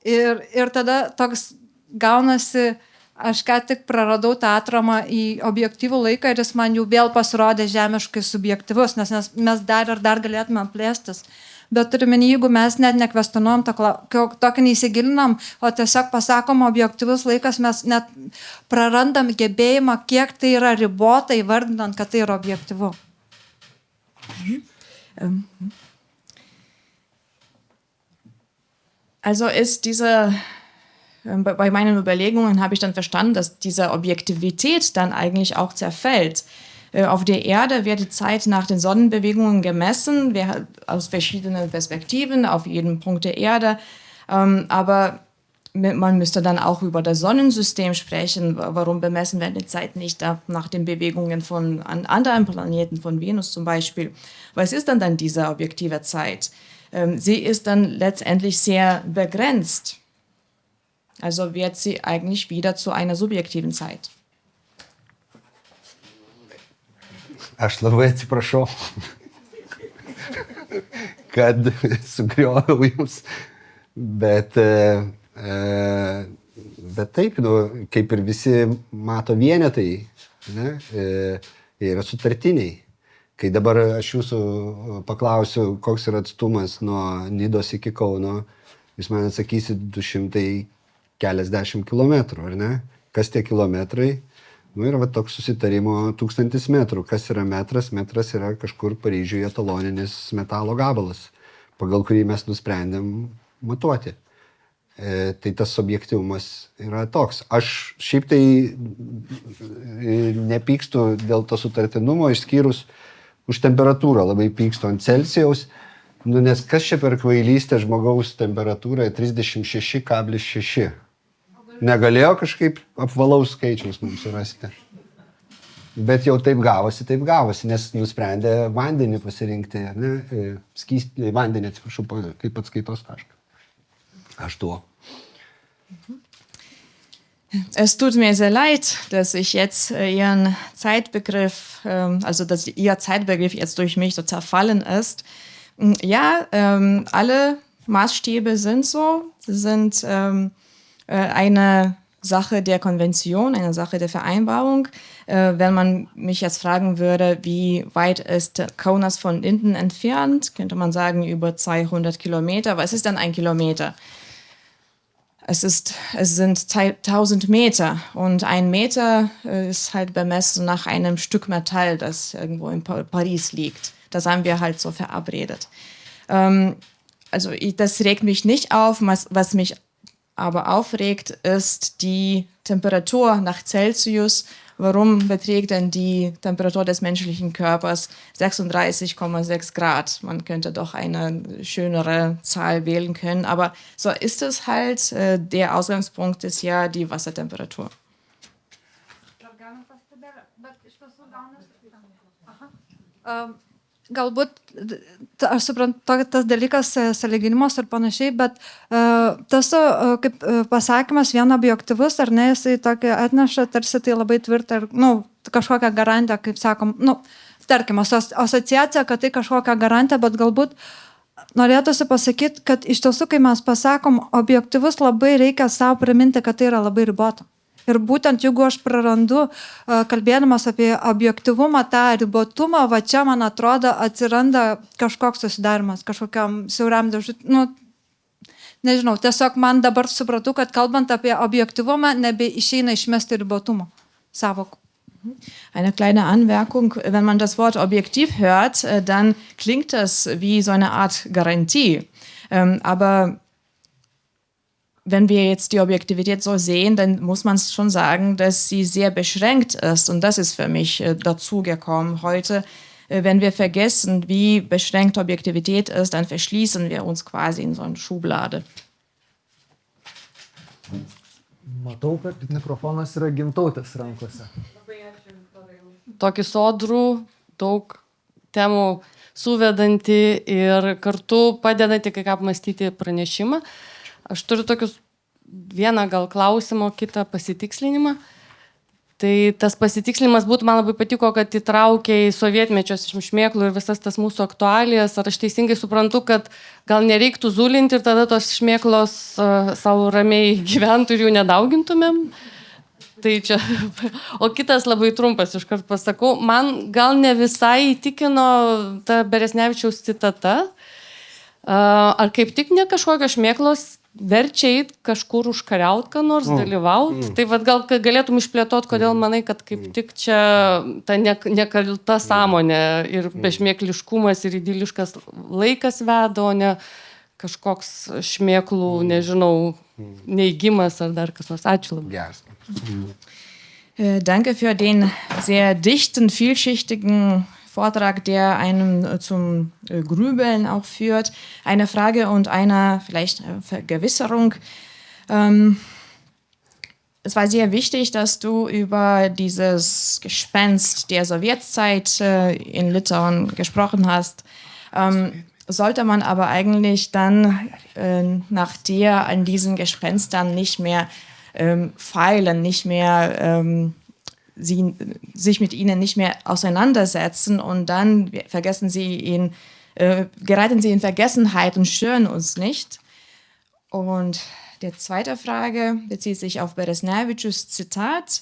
Ir tada toks gaunasi, aš ką tik praradau tą atramą į objektyvų laiką ir jis man jau vėl pasirodė žemiškai subjektyvus, nes mes dar galėtume plėstis. Bet turime, jeigu mes net nekvestionuojam tokį neįsigilinam, o tiesiog pasakom objektyvus laikas, mes net prarandam gebėjimą, kiek tai yra ribota įvardinant, kad tai yra objektyvu. Also ist bei meinen Überlegungen habe ich dann verstanden, dass diese Objektivität dann eigentlich auch zerfällt. Auf der Erde wird die Zeit nach den Sonnenbewegungen gemessen, aus verschiedenen Perspektiven, auf jedem Punkt der Erde. Aber man müsste dann auch über das Sonnensystem sprechen. Warum bemessen wir die Zeit nicht nach den Bewegungen von anderen Planeten, von Venus zum Beispiel? Was ist dann diese objektive Zeit? Sie ist dann letztendlich sehr begrenzt. Also wird sie eigentlich wieder zu einer subjektiven Zeit. Aš labai atsiprašau, kad sugrioviau jums, bet taip, kaip ir visi mato vienetai, yra sutartiniai. Kai dabar aš jūsų paklausiu, koks yra atstumas nuo Nidos iki Kauno, jūs man atsakysit 200 keliasdešimt kilometrų, ar ne? Kas tie kilometrai? Yra toks susitarimo 1000 metrų. Kas yra metras? Metras yra kažkur Paryžiuje taloninis metalo gabalas, pagal kurį mes nusprendėm matuoti. Tai tas objektyvumas yra toks. Aš šiaip tai nepykstu dėl to sutartinumo, išskyrus už temperatūrą, labai pykstu ant Celsijaus, nes kas čia per kvailystę žmogaus temperatūra 36,6. Negalėjo kažkaip apvalaus skaičiaus mums surasti. Bet jau taip gavosi, nes nusprendė vandenį pasirinkti, ne? Vandenį, atsiprašau, kaip atskaitos tašką. Aš tuo. Es tut mir sehr leid, dass ich jetzt Ihren Zeitbegriff, also dass Ihr Zeitbegriff jetzt durch mich so zerfallen ist. Ja, alle Maßstäbe sind so. Sie sind eine Sache der Konvention, eine Sache der Vereinbarung. Wenn man mich jetzt fragen würde, wie weit ist Kaunas von Linden entfernt, könnte man sagen über 200 Kilometer. Was ist denn ein Kilometer? Es sind 1000 Meter und 1 Meter ist halt bemessen nach einem Stück Metall, das irgendwo in Paris liegt. Das haben wir halt so verabredet. Also das regt mich nicht auf. Was mich aber aufregt, ist die Temperatur nach Celsius. Warum beträgt denn die Temperatur des menschlichen Körpers 36,6 Grad? Man könnte doch eine schönere Zahl wählen können, aber so ist es halt. Der Ausgangspunkt ist ja die Wassertemperatur. Galbūt, aš suprantu, tas dalykas sąlyginimas ir panašiai, bet tas kaip pasakymas vien objektyvus, ar ne, jisai tokį atneša, tarsi tai labai tvirtą ir, kažkokią garantiją, kaip sakom, tarkim, asociacija, kad tai kažkokią garantiją, bet galbūt norėtųsi pasakyti, kad iš tiesų, kai mes pasakom objektyvus, labai reikia savo priminti, kad tai yra labai ribota. Ir būtent jeigu aš prarandu, kalbėdamas apie objektyvumą, tą ribotumą, va čia, man atrodo, atsiranda kažkoks susidarimas, kažkokiam siauram dėžutį. Nežinau, tiesiog man dabar supratau, kad kalbant apie objektyvumą, nebeišeina išmesti ribotumo sąvokų. Eine kleine Anmerkung, wenn man das Wort objektiv hört, dann klingt das wie so eine Art Garantie. Aber wenn wir jetzt die Objektivität so sehen, dann muss man schon sagen, dass sie sehr beschränkt ist. Und das ist für mich dazugekommen heute. Wenn wir vergessen, wie beschränkt Objektivität ist, dann verschließen wir uns quasi in so eine Schublade. Matau, kad mikrofonas yra Gintautės rankose. Tokį sodrų, daug temų suvedanti ir kartu padedanti kai ką apmąstyti pranešimą. Aš turiu tokius vieną gal klausimą, kitą pasitikslinimą. Tai tas pasitikslinimas būtų, man labai patiko, kad įtraukė į sovietmečios šmėklų ir visas tas mūsų aktualijas. Ar aš teisingai suprantu, kad gal nereiktų zulinti ir tada tos šmėklos savo ramiai gyventų ir jų nedaugintumėm? Tai čia. O kitas labai trumpas, iškart pasakau, man gal ne visai įtikino ta Beresnevičiaus citata. Ar kaip tik ne kažkokios šmėklos verčia eit kažkur užkariaut, ką nors dalyvaut. Tai vat gal galėtum išplėtot, kodėl manai, kad kaip tik čia ta nekalta sąmonė ir bešmėkliškumas ir idiliškas laikas veda, o ne kažkoks šmėklų, nežinau, neigimas ar dar kas nors. Ačiū labai. Geras. Danke für den sehr dichten, vielschichtigen Vortrag, der einen zum Grübeln auch führt. Eine Frage und eine vielleicht Vergewisserung. Es war sehr wichtig, dass du über dieses Gespenst der Sowjetzeit in Litauen gesprochen hast. Sollte man aber eigentlich dann nach dir an diesen Gespenstern nicht mehr feilen, nicht mehr sich mit ihnen nicht mehr auseinandersetzen und dann geraten sie in Vergessenheit und stören uns nicht. Und die zweite Frage bezieht sich auf Beresnevičius Zitat.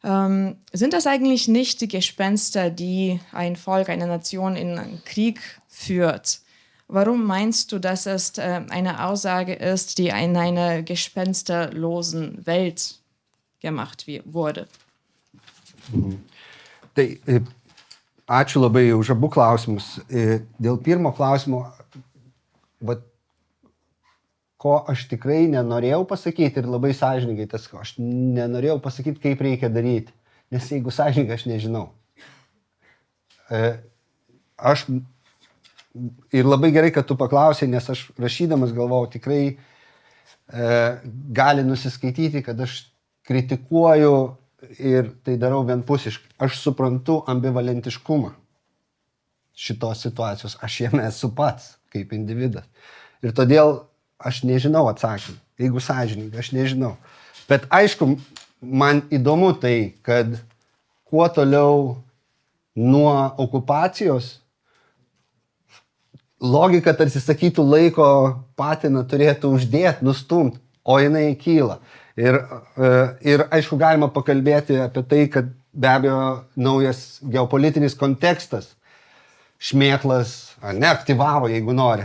Sind das eigentlich nicht die Gespenster, die ein Volk, eine Nation in einen Krieg führt? Warum meinst du, dass es eine Aussage ist, die in einer gespensterlosen Welt gemacht wurde? Tai ačiū labai už abu klausimus. Dėl pirmo klausimo, ko aš tikrai nenorėjau pasakyti ir labai sąžiningai, aš nenorėjau pasakyti, kaip reikia daryti, nes jeigu sąžiningai, aš nežinau. Ir labai gerai, kad tu paklausai, nes aš rašydamas galvojau, tikrai gali nusiskaityti, kad aš kritikuoju ir tai darau vienpusiškai. Aš suprantu ambivalentiškumą šitos situacijos. Aš jame esu pats, kaip individas. Ir todėl aš nežinau atsakymą. Jeigu sąžininkai, aš nežinau. Bet aišku, man įdomu tai, kad kuo toliau nuo okupacijos, logika tarsi sakytų laiko patiną turėtų uždėti, nustumti, o jinai kyla. Ir aišku, galima pakalbėti apie tai, kad be abejo naujas geopolitinis kontekstas šmėklas neaktyvavo, jeigu nori.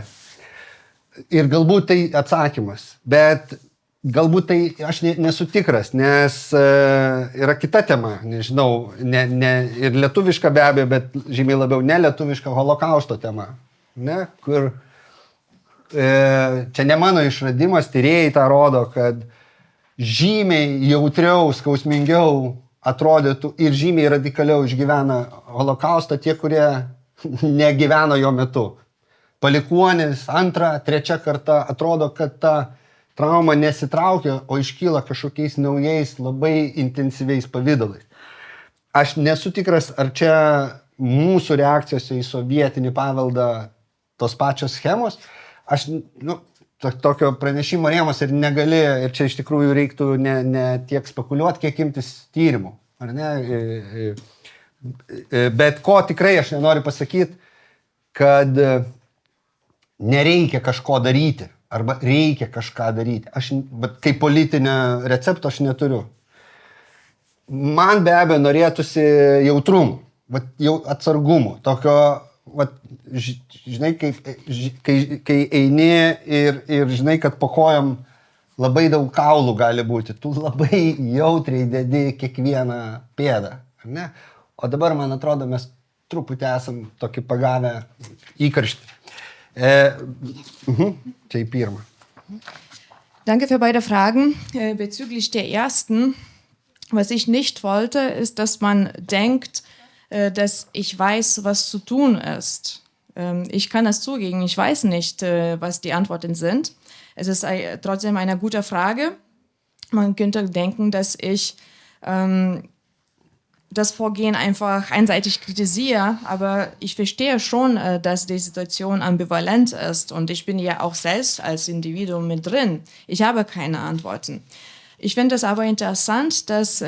Ir galbūt tai atsakymas, bet galbūt tai aš nesu tikras, nes yra kita tema, nežinau, ir lietuviška be abejo, bet žymiai labiau nelietuviška holokausto tema. Ne, kur čia ne mano išradimas, tyrėjai tą rodo, kad žymiai jautriau, skausmingiau atrodytų ir žymiai radikaliau išgyvena holokaustą tie, kurie negyveno jo metu. Palikuonis, antra, trečia karta, atrodo, kad ta trauma nesitraukia, o iškyla kažkokiais naujais, labai intensyviais pavydalais. Aš nesu tikras, ar čia mūsų reakcijose į sovietinį paveldą tos pačios schemos. Aš, tokio pranešimo rėmos ir negali, ir čia iš tikrųjų reiktų ne tiek spekuliuoti, kiek imtis tyrimų, ar ne? Bet ko tikrai aš nenoriu pasakyti, kad nereikia kažko daryti, arba reikia kažką daryti. Bet kaip politinio recepto aš neturiu. Man be abejo norėtųsi jautrumo, jau atsargumo, tokio, žinai, kai eini ir žinai, kad po kojom labai daug kaulų gali būti, tu labai jautriai dedi kiekvieną pėdą, ar ne? O dabar, man atrodo, mes truputį esam tokį pagavę įkarštį. Čia į pirmą. Danke für beide Fragen. Bezüglich der ersten, was ich nicht wollte, ist, dass man denkt, dass ich weiß, was zu tun ist. Ich kann das zugeben, ich weiß nicht, was die Antworten sind. Es ist trotzdem eine gute Frage. Man könnte denken, dass ich das Vorgehen einfach einseitig kritisiere, aber ich verstehe schon, dass die Situation ambivalent ist und ich bin ja auch selbst als Individuum mit drin. Ich habe keine Antworten. Ich finde es aber interessant, dass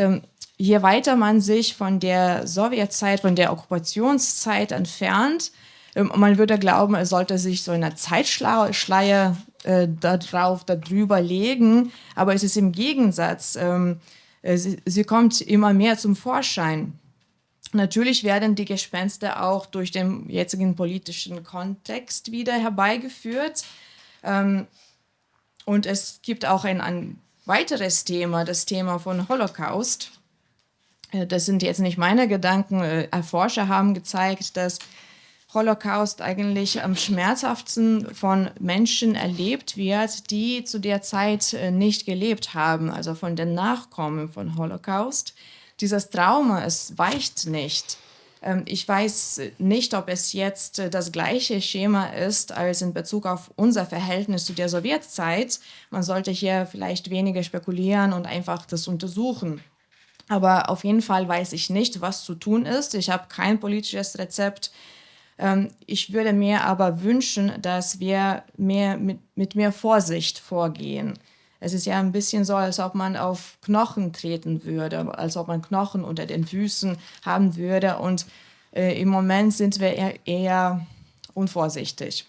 je weiter man sich von der Sowjetzeit, von der Okkupationszeit entfernt, man würde glauben, es sollte sich so eine Zeitschleier darüber legen, aber es ist im Gegensatz. Sie kommt immer mehr zum Vorschein. Natürlich werden die Gespenster auch durch den jetzigen politischen Kontext wieder herbeigeführt. Und es gibt auch ein weiteres Thema, das Thema von Holocaust. Das sind jetzt nicht meine Gedanken. Forscher haben gezeigt, dass Holocaust eigentlich am schmerzhaftesten von Menschen erlebt wird, die zu der Zeit nicht gelebt haben, also von den Nachkommen von Holocaust. Dieses Trauma, es weicht nicht. Ich weiß nicht, ob es jetzt das gleiche Schema ist als in Bezug auf unser Verhältnis zu der Sowjetzeit. Man sollte hier vielleicht weniger spekulieren und einfach das untersuchen. Aber auf jeden Fall weiß ich nicht, was zu tun ist. Ich habe kein politisches Rezept. Ich würde mir aber wünschen, dass wir mit mehr Vorsicht vorgehen. Es ist ja ein bisschen so, als ob man auf Knochen treten würde, als ob man Knochen unter den Füßen haben würde. Und im Moment sind wir eher unvorsichtig.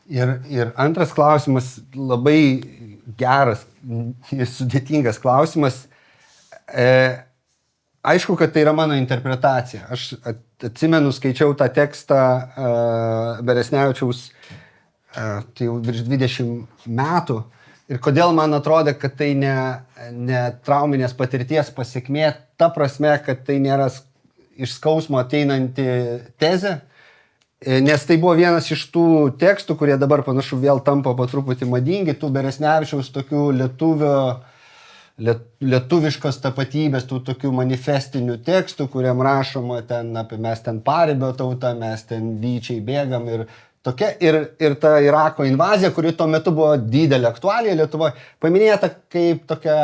Ir antras klausimas, labai geras ir sudėtingas klausimas. Aišku, kad tai yra mano interpretacija. Aš atsimenu, skaičiau tą tekstą Beresnevičiaus tai jau virš 20 metų. Ir kodėl man atrodė, kad tai ne trauminės patirties pasekmė, ta prasme, kad tai nėra iš skausmo ateinanti tezė. Nes tai buvo vienas iš tų tekstų, kurie dabar panašu vėl tampa po truputį madingi, tų Beresnevičiaus tokių lietuviškos tapatybės, tų tokių manifestinių tekstų, kuriam rašoma ten apie mes ten paribio tautą, mes ten vyčiai bėgam ir tokia. Ir ta Irako invazija, kuri tuo metu buvo didelė aktualija Lietuvoje, paminėta kaip tokia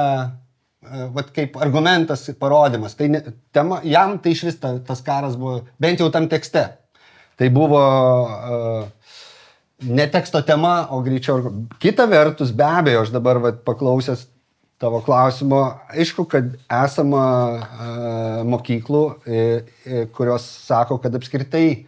vat kaip argumentas, parodymas. Tai tema, jam tai iš vis tas karas buvo, bent jau tam tekste. Tai buvo ne teksto tema, o greičiau. Kita vertus, be abejo, aš dabar paklausęs tavo klausimo, aišku, kad esama mokyklų, kurios sako, kad apskritai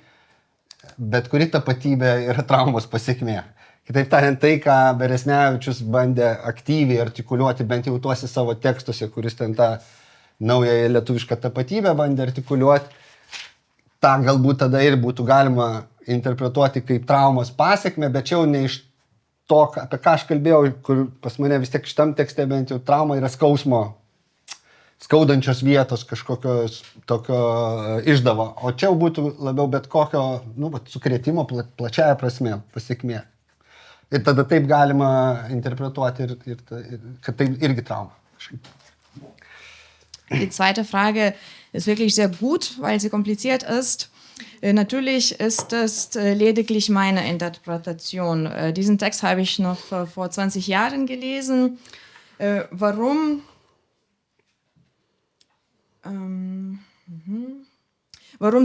bet kuri tapatybė yra traumos pasiekmė. Kitaip tariant, tai, ką Beresnevičius bandė aktyviai artikuliuoti, bent jau tuose savo tekstuose, kuris ten tą naująją lietuvišką tapatybę bandė artikuliuoti, tą galbūt tada ir būtų galima interpretuoti kaip traumos pasiekmė, bet čia jau ne iš to, apie ką aš kalbėjau, kur pas mane vis tiek šitam tekste bent jau trauma yra skausmo, skaudančios vietos kažkokios tokio išdavo. O čia jau būtų labiau bet kokio sukrėtimo plačiaja prasme pasiekmė. Ir tada taip galima interpretuoti, kad tai irgi trauma. Die zweite Frage ist wirklich sehr gut, weil sie kompliziert ist. Natürlich ist es lediglich meine Interpretation. Diesen Text habe ich noch vor 20 Jahren gelesen. Warum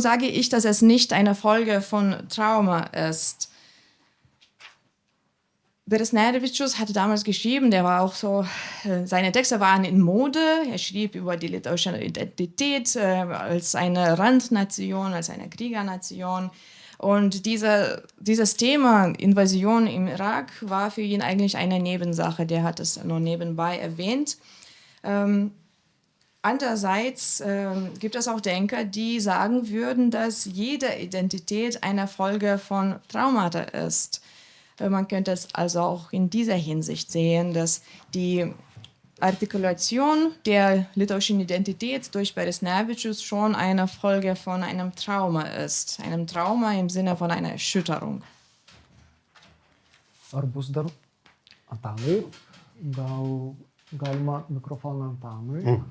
sage ich, dass es nicht eine Folge von Trauma ist? Beresnevičius hatte damals geschrieben, der war auch so, seine Texte waren in Mode. Er schrieb über die litauische Identität als eine Randnation, als eine Kriegernation. Und dieses Thema Invasion im Irak war für ihn eigentlich eine Nebensache. Der hat es nur nebenbei erwähnt. Andererseits gibt es auch Denker, die sagen würden, dass jede Identität eine Folge von Traumata ist. Man könnte es also auch in dieser Hinsicht sehen, dass die Artikulation der litauischen Identität durch Beresnevičius schon eine Folge von einem Trauma ist. Einem Trauma im Sinne von einer Erschütterung. Ar bus dar Antanai? Gal galima mikrofoną Antanui?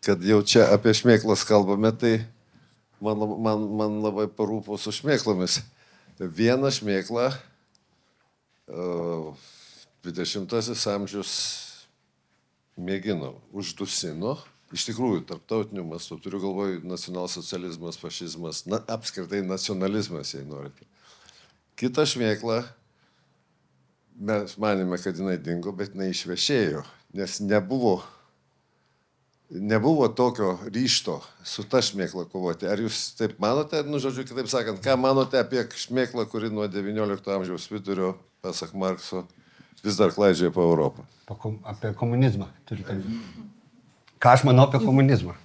Kad jau čia apie šmėklas kalbame, tai man labai parūpo su šmėklomis. Vieną šmėklą 20 amžius mėgino, uždusino. Iš tikrųjų, tarptautiniu mastu, turiu galvoj nacionalsocializmas, fašizmas, apskritai nacionalizmas, jei norite. Kita šmėkla, mes manėme, kad jinai dingo, bet jinai išvešėjo, nes nebuvo tokio ryšto su ta šmėkla kovoti. Ar jūs taip manote, žodžiu, kitaip sakant, ką manote apie šmėklą, kuri nuo XIX amžiaus vidurio, pasak Markso, vis dar klaidžioja po Europą? Apie komunizmą turite. Ką aš manau apie komunizmą?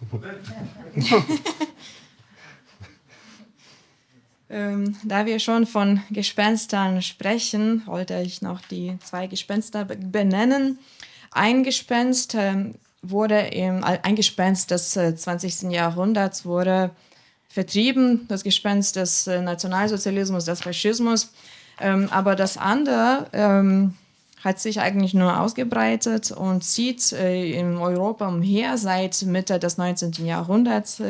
Da wir schon von Gespenstern sprechen, wollte ich noch die 2 Gespenster benennen. Ein Gespenst ein Gespenst des 20. Jahrhunderts wurde vertrieben, das Gespenst des Nationalsozialismus, des Faschismus. Aber das andere hat sich eigentlich nur ausgebreitet und zieht in Europa umher seit Mitte des 19. Jahrhunderts,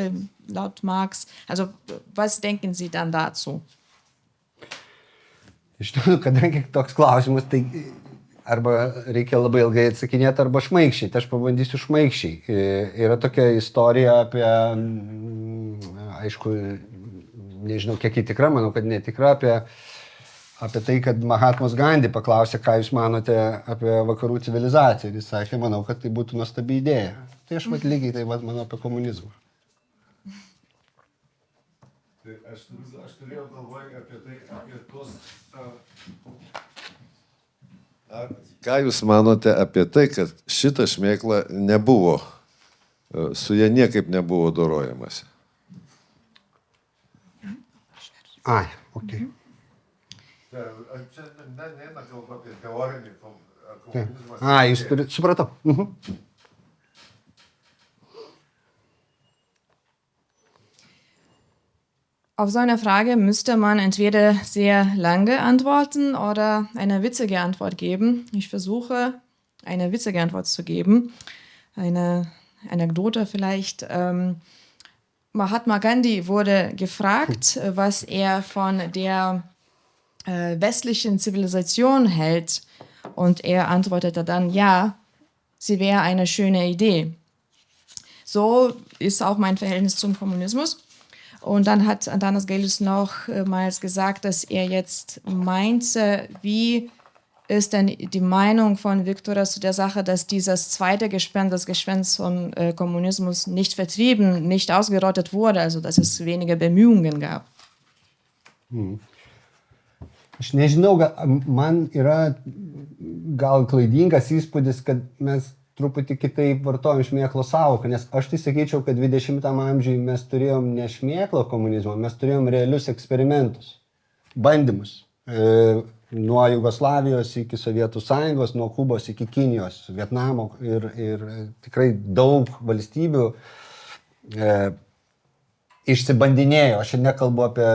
laut Marx. Also was denken Sie dann dazu? Iš tikrųjų, kadangi toks klausimas, tai arba reikia labai ilgai atsakinėti, arba šmaikščiai. Tai aš pabandysiu šmaikščiai. Yra tokia istorija apie, aišku, nežinau, kiek ji tikra, manau, kad netikra, apie tai, kad Mahatmas Gandhi paklausė, ką jūs manote apie vakarų civilizaciją. Ir jis sakė, manau, kad tai būtų nuostabi idėja. Tai aš lygiai taip pat manau apie komunizmą. Tai aš turėjau galvoje apie tai, apie tos... Ką jūs manote apie tai, kad šita šmėkla nebuvo, su ja niekaip nebuvo dorojamasi? Ai, okei. Čia neina kalba apie teorinį komunizmą. Ai, jūs turite, supratau. Auf so eine Frage müsste man entweder sehr lange antworten oder eine witzige Antwort geben. Ich versuche, eine witzige Antwort zu geben. Eine Anekdote vielleicht. Mahatma Gandhi wurde gefragt, was er von der westlichen Zivilisation hält. Und er antwortete dann, ja, sie wäre eine schöne Idee. So ist auch mein Verhältnis zum Kommunismus. Und dann hat Athanas Gelius nochmals gesagt, dass er jetzt meinte, wie ist denn die Meinung von Viktoras zu der Sache, dass dieses zweite Gespenst, das Gespenst von Kommunismus, nicht vertrieben, nicht ausgerottet wurde, also dass es weniger Bemühungen gab. Aš nežinau, man yra gal klaidingas įspūdis, kad mes truputį kitaip vartojam šmėklo sąvoką, nes aš tai sakyčiau, kad 20 amžiuje mes turėjom ne šmėklo komunizmą, mes turėjom realius eksperimentus, bandymus. Nuo Jugoslavijos iki Sovietų Sąjungos, nuo Kubos iki Kinijos, Vietnamo ir tikrai daug valstybių išsibandinėjo. Aš nekalbu apie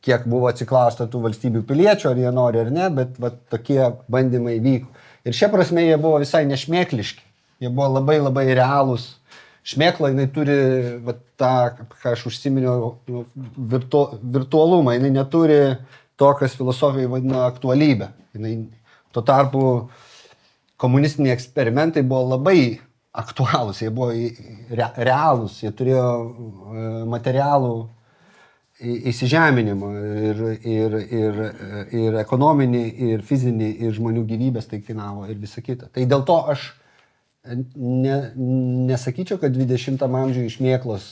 kiek buvo atsiklausta tų valstybių piliečių, ar jie nori ar ne, bet tokie bandymai vyko. Ir šia prasme jie buvo visai nešmėkliški, jie buvo labai labai realūs. Šmėkla, jinai turi tą, ką aš užsiminiau, virtualumą, jinai neturi to, kas filosofijai vadina aktualybę. Tuo tarpu komunistiniai eksperimentai buvo labai aktualūs, jie buvo realūs, jie turėjo materialų įsižeminimą ir ekonominį, ir fizinį, ir žmonių gyvybės tai kainavo ir visa kita. Tai dėl to aš nesakyčiau, kad 20 amžiuje šmėklos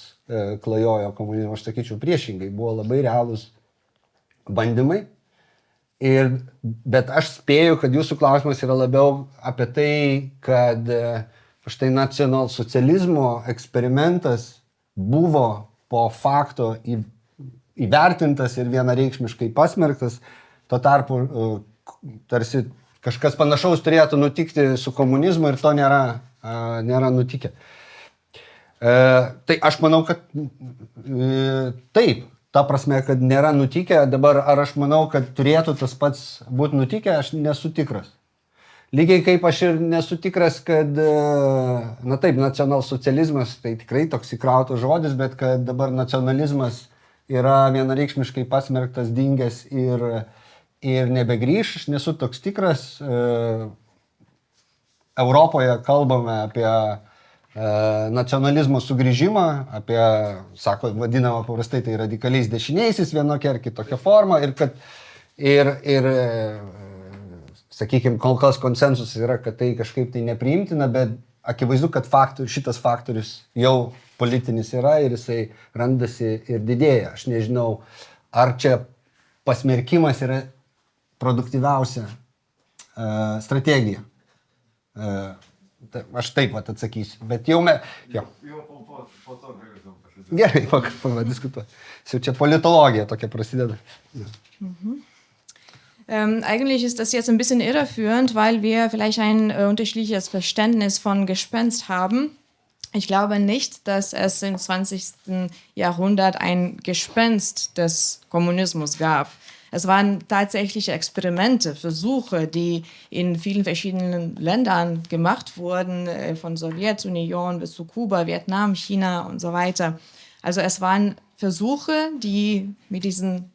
klajojo komunizmo, aš sakyčiau priešingai, buvo labai realūs bandymai. Bet aš spėju, kad jūsų klausimas yra labiau apie tai, kad štai nacionalsocializmo eksperimentas buvo po fakto įvertintas ir vienareikšmiškai pasmerktas, tuo tarpu tarsi kažkas panašaus turėtų nutikti su komunizmu ir to nėra nutikę. Tai aš manau, kad taip, ta prasme, kad nėra nutikę. Dabar ar aš manau, kad turėtų tas pats būti nutikę, aš nesu tikras. Lygiai kaip aš ir nesu tikras, kad, na taip, nacionalsocializmas, tai tikrai toks įkrautas žodis, bet kad dabar nacionalizmas yra vienareikšmiškai pasmerktas, dingęs ir nebegrįš, aš nesu toks tikras. Europoje kalbame apie nacionalizmo sugrįžimą, apie, sako, vadinama paprastai tai radikaliais dešiniaisiais vienokia ar kitokia forma ir sakykime, kol kas konsensusas yra, kad tai kažkaip tai nepriimtina, bet akivaizdu, kad šitas faktorius jau politinis yra ir jisai randasi ir didėja. Aš nežinau, ar čia pasmerkimas yra produktyviausia strategija. Aš taip atsakysiu, bet jau po to galėtum pasakyti. Gerai, padiskutuoti. Jau čia politologija tokia prasideda. Ja. Eigentlich ist das jetzt ein bisschen irreführend, weil wir vielleicht ein unterschiedliches Verständnis von Gespenst haben. Ich glaube nicht, dass es im 20. Jahrhundert ein Gespenst des Kommunismus gab. Es waren tatsächliche Experimente, Versuche, die in vielen verschiedenen Ländern gemacht wurden, von Sowjetunion bis zu Kuba, Vietnam, China und so weiter. Also es waren Versuche, die mit diesen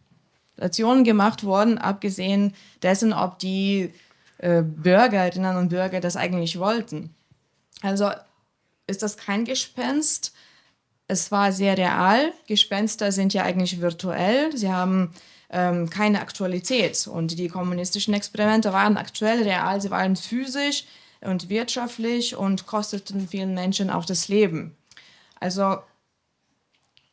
Nationen gemacht wurden, abgesehen dessen, ob die Bürgerinnen und Bürger das eigentlich wollten. Also ist das kein Gespenst. Es war sehr real. Gespenster sind ja eigentlich virtuell. Sie haben keine Aktualität. Und die kommunistischen Experimente waren aktuell, real. Sie waren physisch und wirtschaftlich und kosteten vielen Menschen auch das Leben. Also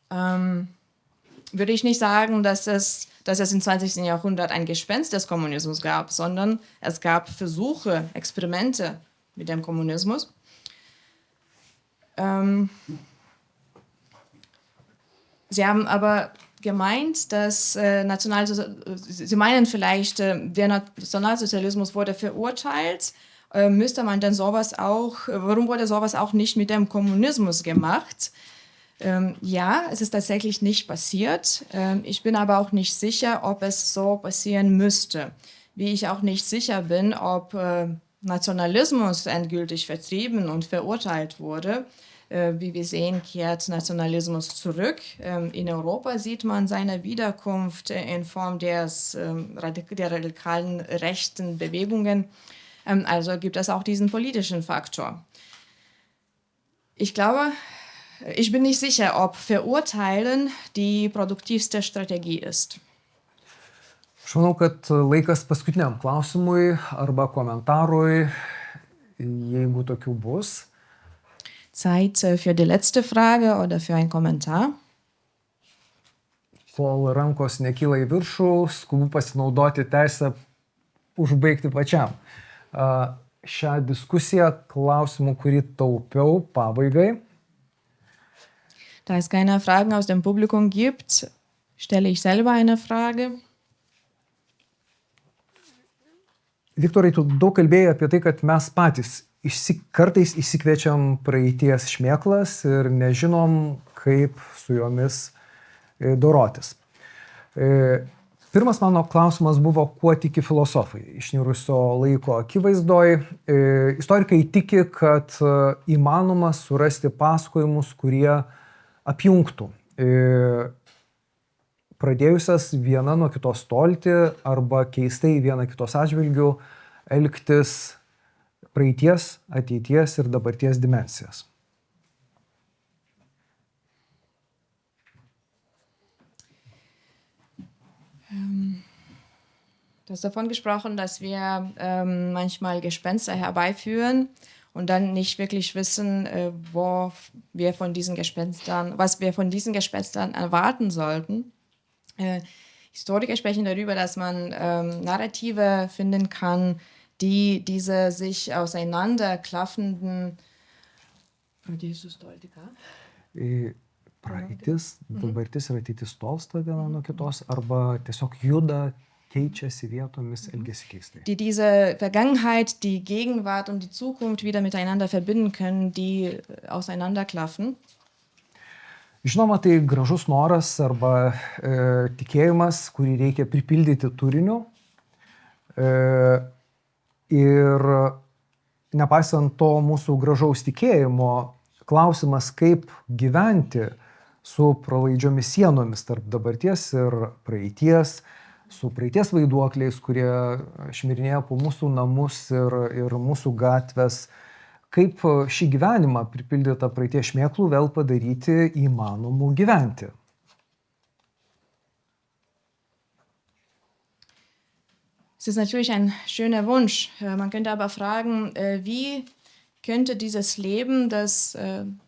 würde ich nicht sagen, dass es im 20. Jahrhundert ein Gespenst des Kommunismus gab, sondern es gab Versuche, Experimente mit dem Kommunismus. Sie haben aber gemeint, dass Sie meinen vielleicht, der Nationalsozialismus wurde verurteilt. Müsste man denn warum wurde sowas auch nicht mit dem Kommunismus gemacht? Ja, es ist tatsächlich nicht passiert. Ich bin aber auch nicht sicher, ob es so passieren müsste. Wie ich auch nicht sicher bin, ob Nationalismus endgültig vertrieben und verurteilt wurde. wie wir sehen, kehrt Nationalismus zurück. In Europa sieht man seine Wiederkunft in Form der radikalen rechten Bewegungen. Also gibt es auch diesen politischen Faktor. Ich glaube, ich bin nicht sicher, ob Verurteilen die produktivste Strategie ist. Aš manau, kad laikas paskutiniam klausimui arba komentarui, jeigu tokių bus. Zeit für die letzte Frage oder für einen Kommentar. Kol rankos nekyla į viršų, skubu pasinaudoti teisę užbaigti pačiam. Šią diskusiją klausimų, kurį taupiau pabaigai. Da es keine Fragen aus dem Publikum gibt, stelle ich selber eine Frage. Viktorai, tu daug kalbėjai apie tai, kad mes patys kartais išsikviečiam praeities šmėklas ir nežinom, kaip su jomis dorotis. Pirmas mano klausimas buvo, kuo tiki filosofai išnirusio laiko akivaizdoj. Istorikai tiki, kad įmanoma surasti pasakojimus, kurie apjungtų pradėjusias viena nuo kitos tolti arba keistai viena kitos atžvilgių elgtis praeities, ateities ir dabarties dimensijas. Du hast davon gesprochen, dass wir manchmal Gespenster herbeiführen und dann nicht wirklich wissen, was wir von diesen Gespenstern erwarten sollten. Historiker sprechen darüber, dass man Narrative finden kann, die diese sich auseinanderklaffenden Praeitis, dabartis ir ateitis tolsta viena nuo kitos arba tiesiog juda, keičiasi vietomis, elgiasi keistai. Die diese Vergangenheit, die Gegenwart und die Zukunft wieder miteinander verbinden können, die auseinanderklaffen. Žinoma, tai gražus noras arba tikėjimas, kurį reikia pripildyti turiniu. Ir nepaisant to mūsų gražaus tikėjimo, klausimas, kaip gyventi su pralaidžiomis sienomis tarp dabarties ir praeities, su praeities vaiduokliais, kurie šmirinėja po mūsų namus ir mūsų gatves, kaip šį gyvenimą pripildytą praeities šmėklų vėl padaryti įmanomų gyventi. Es ist natürlich ein schöner Wunsch. Man könnte aber fragen, wie könnte dieses Leben, das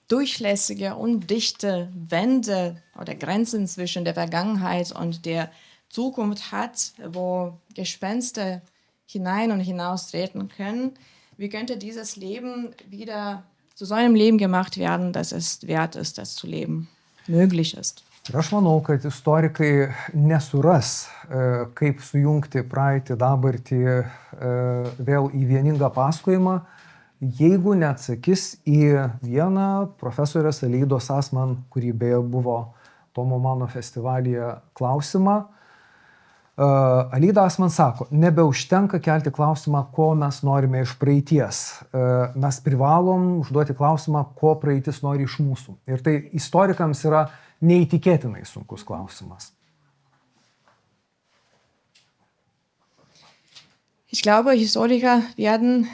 durchlässige und dichte Wände oder Grenzen zwischen der Vergangenheit und der Zukunft hat, wo Gespenster hinein und hinaustreten können, wie könnte dieses Leben wieder zu so einem Leben gemacht werden, dass es wert ist, das zu leben, möglich ist? Ir aš manau, kad istorikai nesuras, kaip sujungti praeitį, dabartį vėl į vieningą pasakojimą, jeigu neatsakys į vieną profesorės Aleidos Assmann, kuri beje buvo Tomo Mano festivalyje, klausimą. Aleida Assmann sako, nebeužtenka kelti klausimą, ko mes norime iš praeities. Mes privalom užduoti klausimą, ko praeitis nori iš mūsų. Ir tai istorikams yra neįtikėtinai sunkus klausimas. Ich glaube, Historiker werden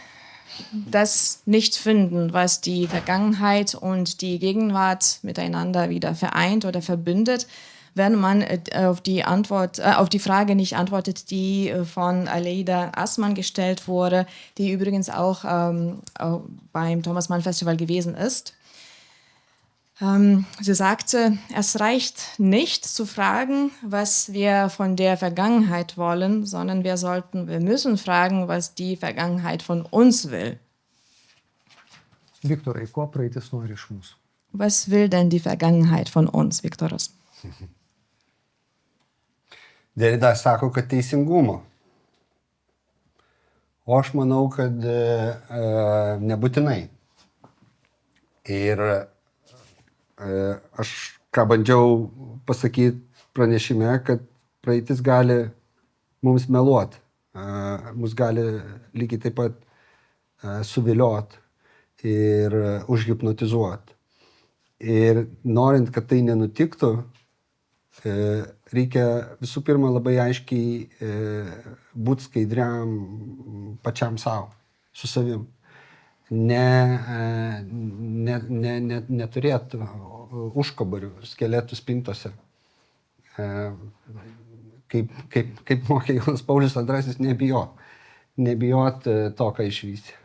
das nicht finden, was die Vergangenheit und die Gegenwart miteinander wieder vereint oder verbindet, wenn man auf die Frage nicht antwortet, die von Aleida Assmann gestellt wurde, die übrigens auch beim Thomas Mann Festival gewesen ist. Sie sagte, es reicht nicht zu fragen, was wir von der Vergangenheit wollen, sondern wir müssen fragen, was die Vergangenheit von uns will. Viktorai, ko praeitis nori iš mūsų? Was will denn die Vergangenheit von uns, Viktoras? Derrida sako, kad teisingumo. O aš manau, kad nebūtinai. Ir aš ką bandžiau pasakyti pranešime, kad praeitis gali mums meluoti, mus gali lygiai taip pat suvilioti ir užhipnotizuoti. Ir norint, kad tai nenutiktų, reikia visų pirma labai aiškiai būti skaidriam pačiam savo, su savim. Neturėti užkabarių, skeletų spintose. Kaip mokė Jonas Paulius II, nebijot. Nebijot to, ką išvysi.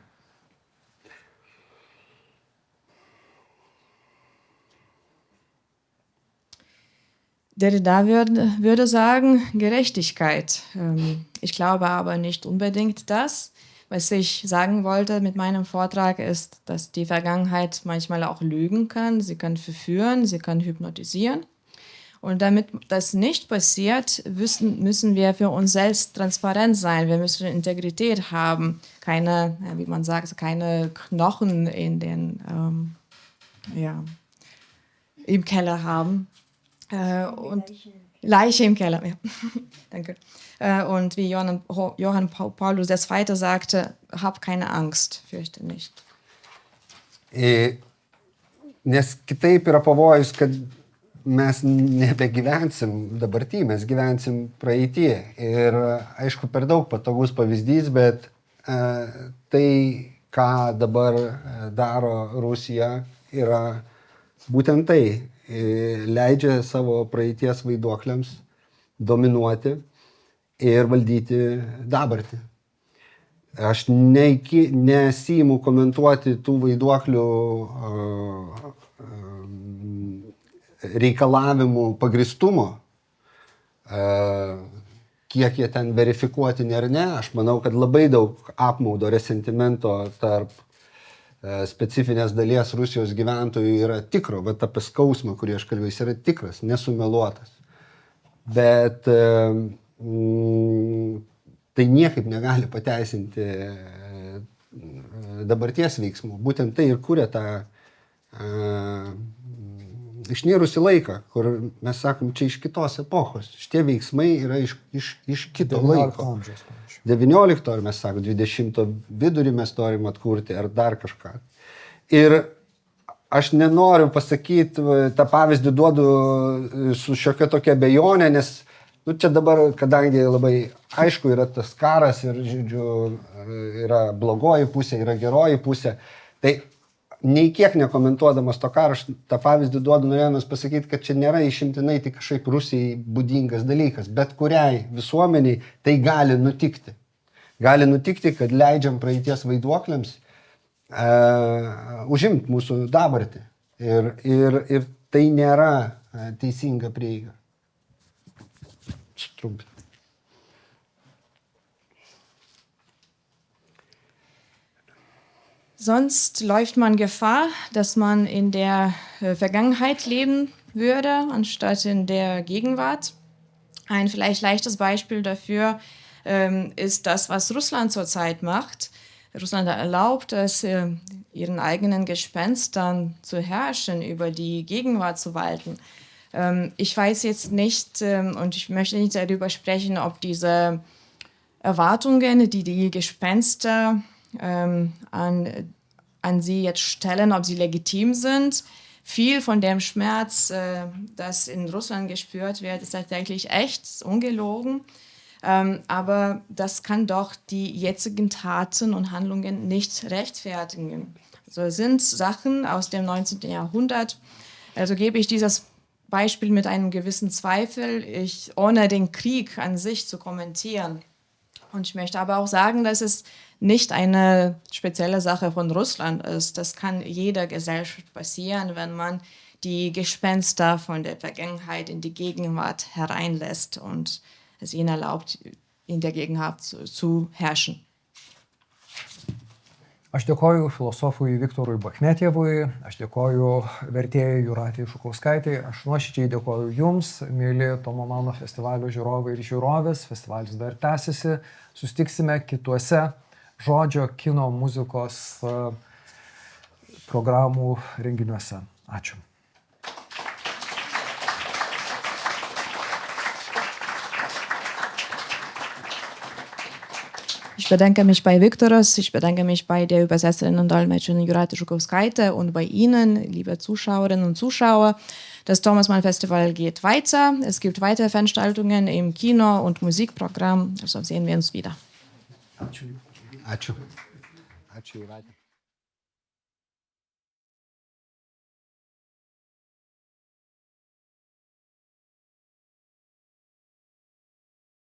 Derrida würde sagen, Gerechtigkeit. Ich glaube aber nicht unbedingt das. Was ich sagen wollte mit meinem Vortrag ist, dass die Vergangenheit manchmal auch lügen kann. Sie kann verführen, sie kann hypnotisieren. Und damit das nicht passiert, müssen wir für uns selbst transparent sein. Wir müssen Integrität haben, keine, wie man sagt, keine Knochen in den, im Keller haben. Und Leiche im Keller, ja. Danke. Und wie Johann Paulus II. Sagte, hab keine Angst, fürchte nicht. Nes kitaip yra pavojus, kad mes nebegyvensim dabartį, mes gyvensim praeitį. Ir aišku, per daug patogus pavyzdys, bet tai, ką dabar daro Rusija, yra būtent tai. Leidžia savo praeities vaiduokliams dominuoti ir valdyti dabartį. Aš nesiimu komentuoti tų vaiduoklių reikalavimų pagristumo, kiek jie ten verifikuotini ar ne. Aš manau, kad labai daug apmaudo, resentimento tarp specifinės dalies Rusijos gyventojų yra tikro, bet apie skausmą, kurį aš kalbėjau, jis yra tikras, nesumeluotas. Bet tai niekaip negali pateisinti dabarties veiksmų. Būtent tai ir kuria tą išnėrusi laiką, kur mes sakom, čia iš kitos epochos. Šitie veiksmai yra iš kito laiko. 19, ar mes sakom, 20 vidurį mes norim atkurti, ar dar kažką. Ir aš nenoriu pasakyti, tą pavyzdį duodu su šiokia tokia abejonė, nes čia dabar, kadangi labai aišku yra tas karas ir, žodžiu, yra blogoji pusė, yra geroji pusė, tai nei kiek nekomentuodamas to karo, aš tą pavyzdį duodu, norėdamas pasakyti, kad čia nėra išimtinai tik kažkaip Rusijai būdingas dalykas, bet kuriai visuomeniai tai gali nutikti. Gali nutikti, kad leidžiam praeities vaiduokliams užimti mūsų dabartį. Ir tai nėra teisinga prieiga. Sutrumpinti. Sonst läuft man Gefahr, dass man in der Vergangenheit leben würde, anstatt in der Gegenwart. Ein vielleicht leichtes Beispiel dafür ist das, was Russland zurzeit macht. Russland erlaubt es, ihren eigenen Gespenstern zu herrschen, über die Gegenwart zu walten. Ich weiß jetzt nicht und ich möchte nicht darüber sprechen, ob diese Erwartungen, die die Gespenster an sie jetzt stellen, ob sie legitim sind. Viel von dem Schmerz, das in Russland gespürt wird, ist tatsächlich echt, ungelogen. Aber das kann doch die jetzigen Taten und Handlungen nicht rechtfertigen. Also es sind Sachen aus dem 19. Jahrhundert. Also gebe ich dieses Beispiel mit einem gewissen Zweifel, ohne den Krieg an sich zu kommentieren. Und ich möchte aber auch sagen, dass es nicht eine spezielle Sache von Russland ist. Das kann jeder Gesellschaft passieren, wenn man die Gespenster von der Vergangenheit in die Gegenwart hereinlässt und es ihnen erlaubt, in der Gegenwart zu herrschen. Aš dėkoju filosofui Viktorui Bachmetjevui, aš dėkoju vertėjai Jūratei Šukauskaitei, aš nuoširdžiai dėkoju Jums, mėly Tomo Mano festivalio žiūrovai ir žiūrovės. Festivalis dar tęsiasi, susitiksime kituose žodžio, kino, muzikos programų renginiuose. Ačiū. Ich bedanke mich bei Viktoras, ich bedanke mich bei der Übersetzerin und Dolmetscherin Jūratė Žukauskaitė und bei Ihnen, liebe Zuschauerinnen und Zuschauer. Das Thomas Mann Festival geht weiter. Es gibt weitere Veranstaltungen im Kino- und Musikprogramm. Also sehen wir uns wieder. Ačiū. Ačiū, Jūrate.